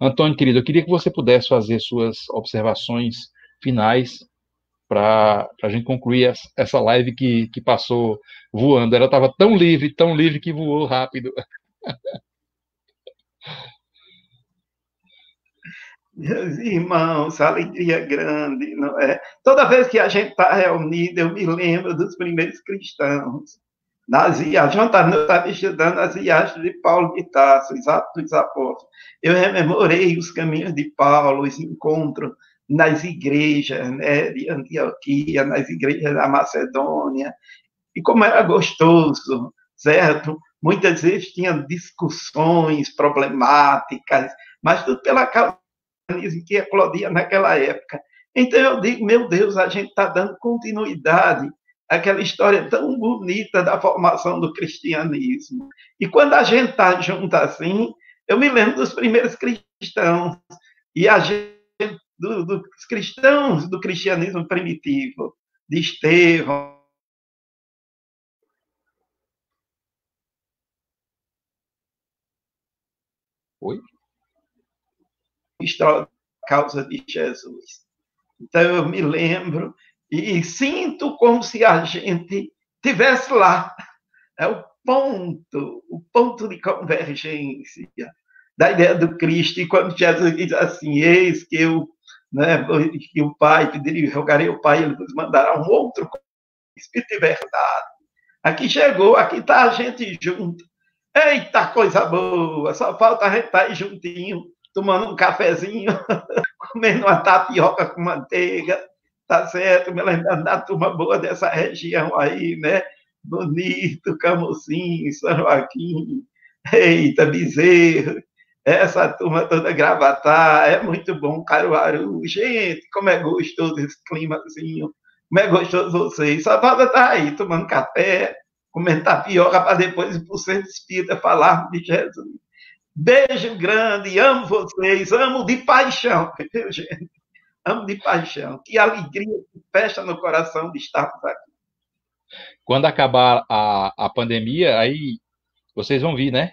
Antônio, querido, eu queria que você pudesse fazer suas observações finais para a gente concluir essa live que passou voando. Ela estava tão livre que voou rápido. Meus irmãos, alegria grande, não é? Toda vez que a gente está reunido, eu me lembro dos primeiros cristãos. Nas viagens, eu estava estudando as viagens de Paulo de Tarso, os Atos dos Apóstolos. Eu rememorei os caminhos de Paulo, os encontros nas igrejas, né, de Antioquia, nas igrejas da Macedônia, e como era gostoso, certo? Muitas vezes tinha discussões problemáticas, mas tudo pela causa que eclodia naquela época. Então eu digo, meu Deus, a gente está dando continuidade àquela história tão bonita da formação do cristianismo. E quando a gente está junto assim, eu me lembro dos primeiros cristãos, e a gente, dos cristãos do cristianismo primitivo, de Estevão, Oi? História por causa de Jesus. Então, eu me lembro e sinto como se a gente estivesse lá. É o ponto de convergência da ideia do Cristo. E quando Jesus diz assim, eis que eu, né, que o Pai, pediria, rogarei ao Pai, ele nos mandará um outro Espírito de verdade. Aqui chegou, aqui está a gente junto. Eita, coisa boa! Só falta a gente estar aí juntinho, tomando um cafezinho, comendo uma tapioca com manteiga, tá certo? Me lembrando da turma boa dessa região aí, né? Bonito, Camocim, São Joaquim, eita, Bezerro, essa turma toda Gravatá, é muito bom, Caruaru. Gente, como é gostoso esse climazinho, como é gostoso vocês. Só falta estar aí, tomando café, comendo tapioca, para depois ir para o centro espírita falar de Jesus. Beijo grande, amo vocês, amo de paixão, viu, gente? Amo de paixão. Que alegria, que festa no coração de estarmos aqui. Quando acabar a pandemia, aí vocês vão vir, né?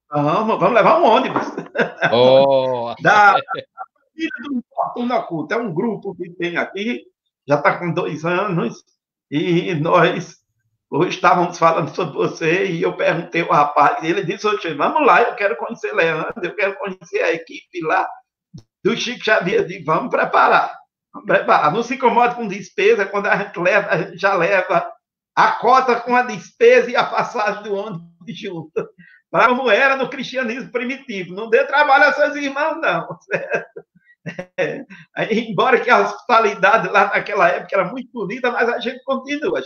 Vamos levar um ônibus. Oh. Da Filha do Infortúnio Oculto. É um grupo que tem aqui, já está com 2 anos, e nós hoje estávamos falando sobre você, e eu perguntei ao rapaz, e ele disse, oxe, vamos lá, eu quero conhecer Leandro, eu quero conhecer a equipe lá do Chico Xavier. De vamos preparar. Não se incomode com despesa, quando a gente leva, a gente já leva a cota com a despesa e a passagem do ônibus junto. Para como era no cristianismo primitivo. Não dê trabalho a seus irmãos, não. Certo? Embora que a hospitalidade lá naquela época era muito bonita, mas a gente continua.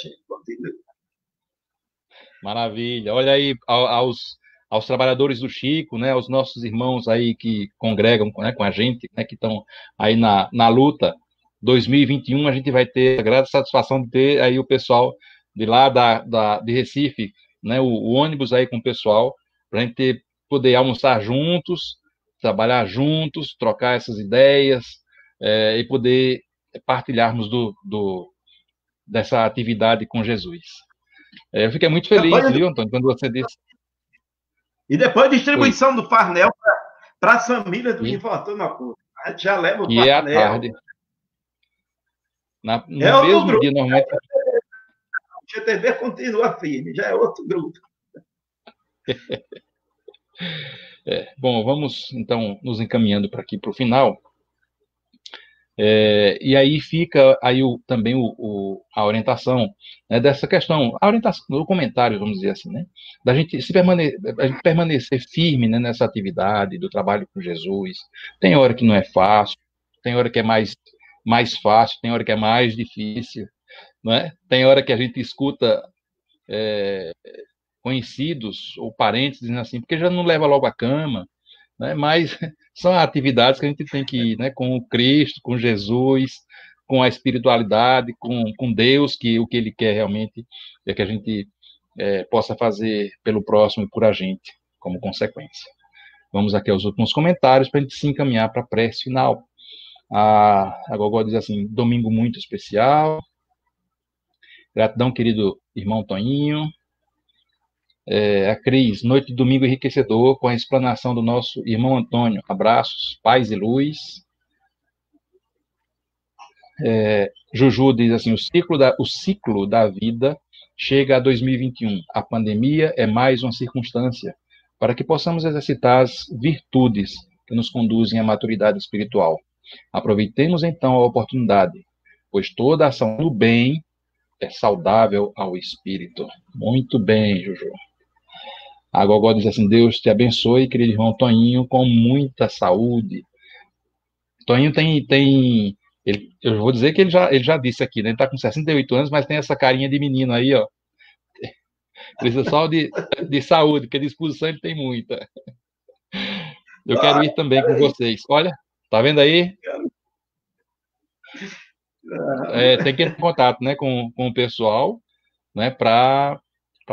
Maravilha. Olha aí aos trabalhadores do Chico, né, aos nossos irmãos aí que congregam, né, com a gente, né, que estão aí na luta. 2021 a gente vai ter a grande satisfação de ter aí o pessoal de lá de Recife, né, o ônibus aí com o pessoal, para a gente poder almoçar juntos, trabalhar juntos, trocar essas ideias, e poder partilharmos dessa atividade com Jesus. Eu fiquei muito feliz, viu, Antônio, quando você disse. E depois a distribuição do farnel para as famílias do Infortúnio Oculto. A gente já leva o farnel. E é à tarde. No mesmo dia, normalmente. O GTV continua firme, já é outro grupo. Bom, vamos então nos encaminhando para aqui para o final. E aí fica aí também a orientação, né, dessa questão, a orientação, o comentário, vamos dizer assim, né, da gente permanecer firme, né, nessa atividade do trabalho com Jesus. Tem hora que não é fácil, tem hora que é mais fácil, tem hora que é mais difícil, não é? Tem hora que a gente escuta conhecidos ou parentes dizendo assim, porque já não leva logo a cama, né? Mas são atividades que a gente tem que ir, né, com o Cristo, com Jesus, com a espiritualidade, com Deus, que o que Ele quer realmente é que a gente possa fazer pelo próximo e por a gente, como consequência. Vamos aqui aos últimos comentários para a gente se encaminhar para a prece final. A Gogó diz assim, domingo muito especial. Gratidão, querido irmão Toninho. A Cris, noite de domingo enriquecedor com a explanação do nosso irmão Antônio. Abraços, paz e luz. Juju diz assim, o ciclo da vida chega a 2021. A pandemia é mais uma circunstância para que possamos exercitar as virtudes que nos conduzem à maturidade espiritual. Aproveitemos então a oportunidade, pois toda ação do bem é saudável ao espírito. Muito bem, Juju. A Gogó diz assim, Deus te abençoe, querido irmão Toninho, com muita saúde. Toninho eu vou dizer que ele já disse aqui, né? Ele está com 68 anos, mas tem essa carinha de menino aí, ó. Precisa só de saúde, porque disposição ele tem muita. Eu quero ir também com vocês. Olha, tá vendo aí? Tem que ter contato, né, com o pessoal, né, para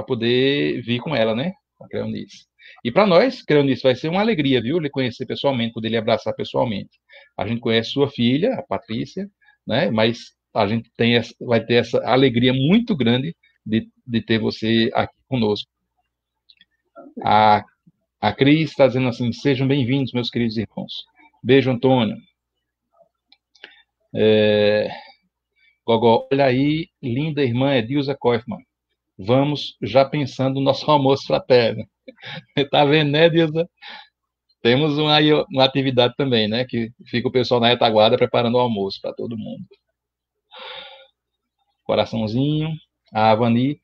poder vir com ela, né? Creonice. E para nós, Creonice, vai ser uma alegria, viu? Lhe conhecer pessoalmente, poder lhe abraçar pessoalmente. A gente conhece sua filha, a Patrícia, né? Mas a gente vai ter essa alegria muito grande de ter você aqui conosco. A A Cris está dizendo assim, sejam bem-vindos, meus queridos irmãos. Beijo, Antônio. Gogó, olha aí, linda irmã Edilza Koifman. Vamos já pensando no nosso almoço fraterno. Tá vendo, né, Edilza? Temos uma atividade também, né? Que fica o pessoal na retaguarda preparando o almoço para todo mundo. Coraçãozinho. A Avani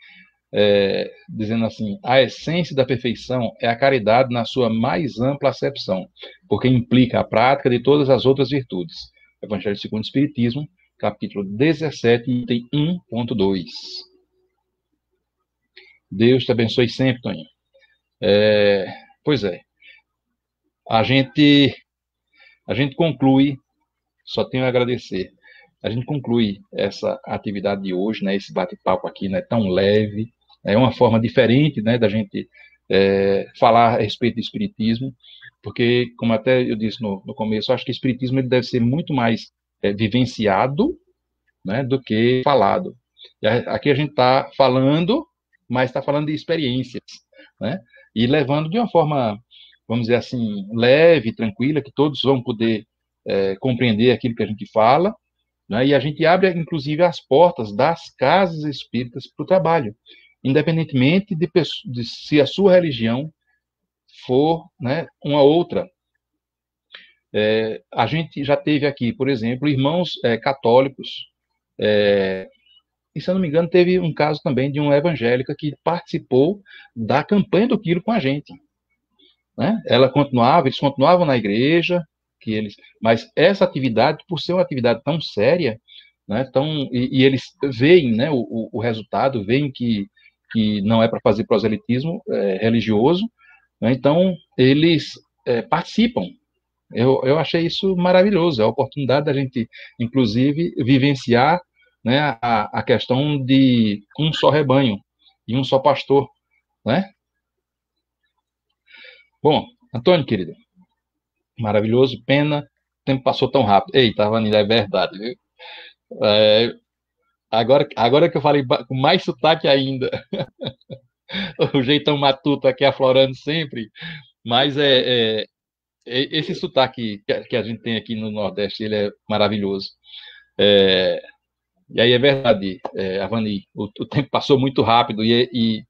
dizendo assim, a essência da perfeição é a caridade na sua mais ampla acepção, porque implica a prática de todas as outras virtudes. Evangelho segundo o Espiritismo, capítulo 17, item 1.2. Deus te abençoe sempre, Toninho. Pois é. A gente conclui, só tenho a agradecer, a gente conclui essa atividade de hoje, né, esse bate-papo aqui, né, tão leve, é uma forma diferente, né, da gente falar a respeito do Espiritismo, porque, como até eu disse no começo, eu acho que o Espiritismo ele deve ser muito mais vivenciado, né, do que falado. E aqui a gente está falando, mas está falando de experiências, né, e levando de uma forma, vamos dizer assim, leve, tranquila, que todos vão poder compreender aquilo que a gente fala, né? E a gente abre, inclusive, as portas das casas espíritas para o trabalho, independentemente de se a sua religião for, né, uma outra. A gente já teve aqui, por exemplo, irmãos católicos, e se eu não me engano, teve um caso também de uma evangélica que participou da campanha do Quilo com a gente. Né? Eles continuavam na igreja, mas essa atividade, por ser uma atividade tão séria, né, e eles veem, né, o resultado, veem que não é para fazer proselitismo religioso, né, então eles participam. Eu achei isso maravilhoso, é a oportunidade da gente, inclusive, vivenciar, né, a questão de um só rebanho e um só pastor, né? Bom, Antônio, querido, maravilhoso, pena, o tempo passou tão rápido. Eita, Vanilla, é verdade, viu? Agora que eu falei com mais sotaque ainda, o jeitão matuto aqui aflorando sempre, mas esse sotaque que a gente tem aqui no Nordeste, ele é maravilhoso. E aí é verdade, Avani, o tempo passou muito rápido e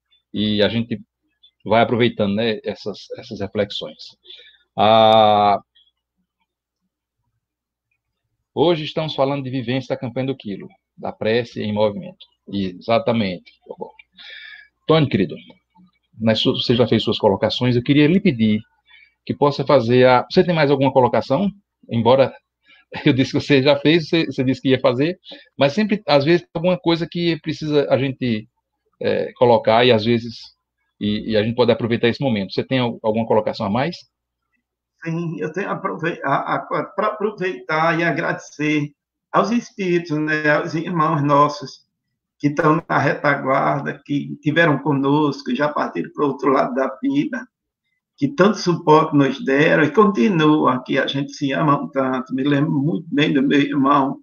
a gente vai aproveitando, né, essas reflexões. Hoje estamos falando de vivência da campanha do Quilo, da prece em movimento. Exatamente. Tony, querido, você já fez suas colocações, eu queria lhe pedir que possa fazer Você tem mais alguma colocação? Embora eu disse que você já fez, você disse que ia fazer, mas sempre, às vezes, alguma coisa que precisa a gente colocar e, às vezes, e a gente pode aproveitar esse momento. Você tem alguma colocação a mais? Sim, eu tenho para aproveitar e agradecer aos espíritos, né, aos irmãos nossos que estão na retaguarda, que tiveram conosco, já partiram para o outro lado da vida, que tanto suporte nos deram e continuam aqui, a gente se ama tanto. Me lembro muito bem do meu irmão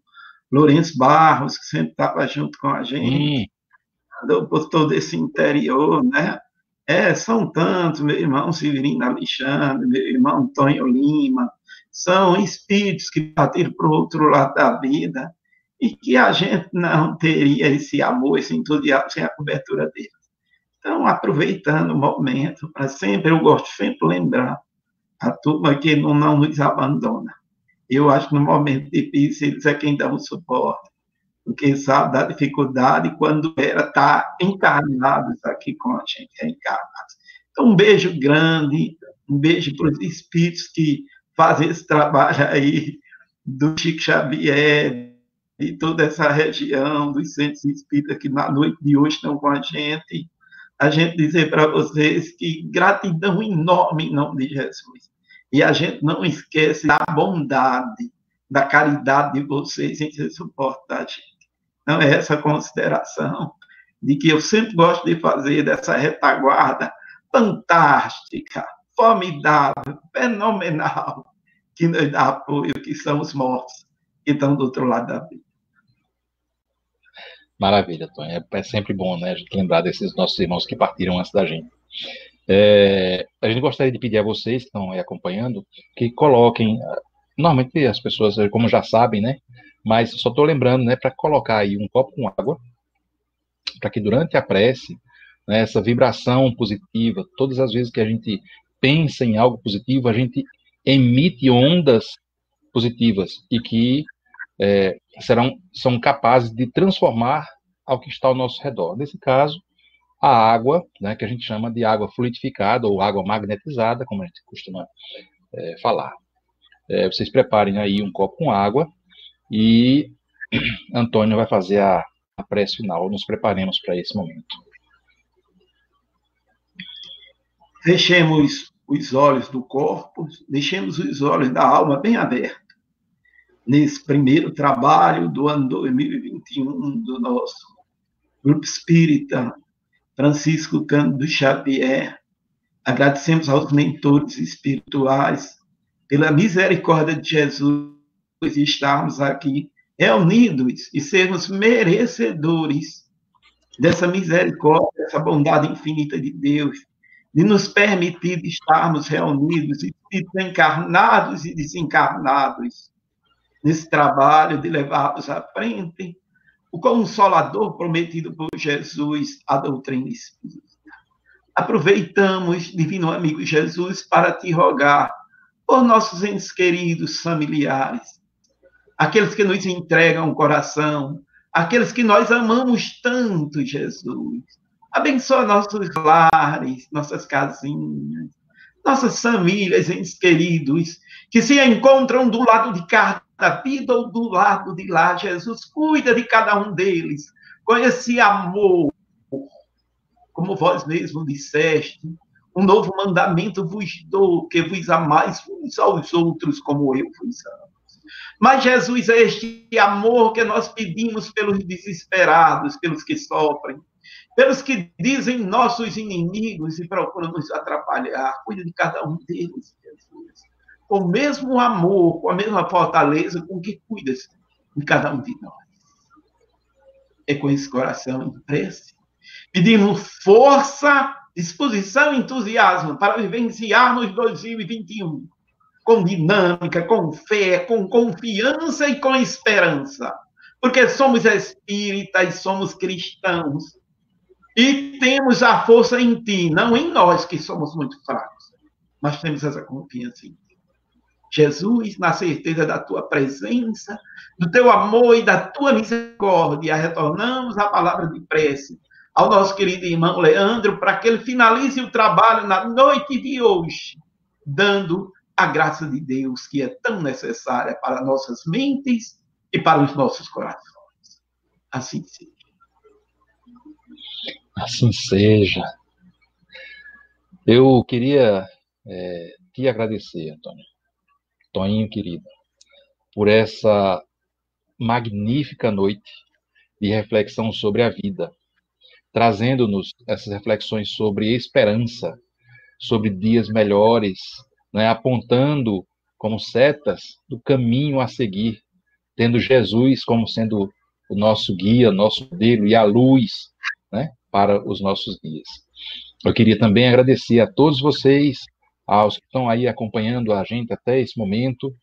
Lourenço Barros, que sempre estava junto com a gente, por todo esse interior, né? São tantos, meu irmão Severino Alexandre, meu irmão Antônio Lima, são espíritos que partiram para o outro lado da vida e que a gente não teria esse amor, esse entusiasmo sem a cobertura deles. Então, aproveitando o momento, eu gosto sempre de lembrar a turma que não nos abandona. Eu acho que no momento difícil eles é quem dá o suporte, porque sabe da dificuldade quando era estar encarnados aqui com a gente, reencarnados. Então, um beijo grande, um beijo para os espíritos que fazem esse trabalho aí, do Chico Xavier, de toda essa região, dos centros espíritas que na noite de hoje estão com a gente dizer para vocês que gratidão enorme em nome de Jesus. E a gente não esquece da bondade, da caridade de vocês em ser suporte da gente. Então, é essa consideração de que eu sempre gosto de fazer dessa retaguarda fantástica, formidável, fenomenal, que nos dá apoio, que são os mortos que estão do outro lado da vida. Maravilha, Tony. É sempre bom, né, a gente lembrar desses nossos irmãos que partiram antes da gente. A gente gostaria de pedir a vocês que estão aí acompanhando que coloquem, normalmente as pessoas, como já sabem, né? Mas só estou lembrando, né, para colocar aí um copo com água, para que durante a prece, né, essa vibração positiva, todas as vezes que a gente pensa em algo positivo, a gente emite ondas positivas e que são capazes de transformar ao que está ao nosso redor. Nesse caso, a água, né, que a gente chama de água fluidificada ou água magnetizada, como a gente costuma falar. Vocês preparem aí um copo com água e Antônio vai fazer a prece final. Nos preparemos para esse momento. Fechemos os olhos do corpo, deixemos os olhos da alma bem abertos. Nesse primeiro trabalho do ano 2021 do nosso Grupo Espírita Francisco Cândido Xavier, agradecemos aos mentores espirituais pela misericórdia de Jesus de estarmos aqui reunidos e sermos merecedores dessa misericórdia, dessa bondade infinita de Deus, de nos permitir estarmos reunidos, encarnados e desencarnados, nesse trabalho de levarmos à frente o Consolador prometido por Jesus, a doutrina espírita. Aproveitamos, divino amigo Jesus, para te rogar por nossos entes queridos familiares, aqueles que nos entregam o coração, aqueles que nós amamos tanto, Jesus. Abençoa nossos lares, nossas casinhas, nossas famílias, entes queridos, que se encontram do lado de cá da vida ou do lado de lá. Jesus, cuida de cada um deles, com esse amor, como vós mesmo disseste, um novo mandamento vos dou, que vos amais uns aos outros como eu vos amo. Mas, Jesus, é este amor que nós pedimos pelos desesperados, pelos que sofrem, pelos que dizem nossos inimigos e procuram nos atrapalhar. Cuida de cada um deles, Jesus. Com o mesmo amor, com a mesma fortaleza com que cuidas de cada um de nós. É com esse coração em prece, pedindo força, disposição e entusiasmo para vivenciarmos 2021 com dinâmica, com fé, com confiança e com esperança. Porque somos espíritas, somos cristãos. E temos a força em ti, não em nós, que somos muito fracos. Mas temos essa confiança em ti. Jesus, na certeza da tua presença, do teu amor e da tua misericórdia, retornamos a palavra de prece ao nosso querido irmão Leandro, para que ele finalize o trabalho na noite de hoje, dando a graça de Deus, que é tão necessária para nossas mentes e para os nossos corações. Assim seja. Assim seja. Eu queria te agradecer, Antônio. Toninho, querido, por essa magnífica noite de reflexão sobre a vida, trazendo-nos essas reflexões sobre esperança, sobre dias melhores, né, apontando como setas do caminho a seguir, tendo Jesus como sendo o nosso guia, nosso modelo e a luz, né, para os nossos dias. Eu queria também agradecer a todos vocês, aos que estão aí acompanhando a gente até esse momento,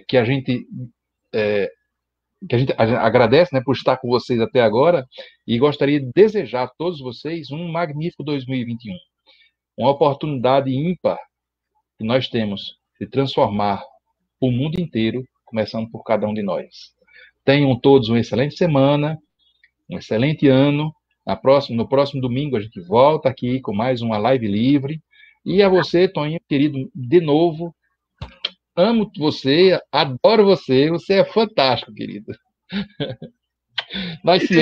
que a gente agradece, né, por estar com vocês até agora, e gostaria de desejar a todos vocês um magnífico 2021, uma oportunidade ímpar que nós temos de transformar o mundo inteiro, começando por cada um de nós. Tenham todos uma excelente semana, um excelente ano. No próximo domingo a gente volta aqui com mais uma live livre. E a você, Toninho, querido, de novo, amo você, adoro você, você é fantástico, querido. Nós se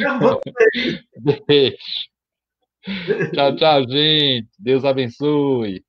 amamos. Beijo. Tchau, tchau, gente. Deus abençoe.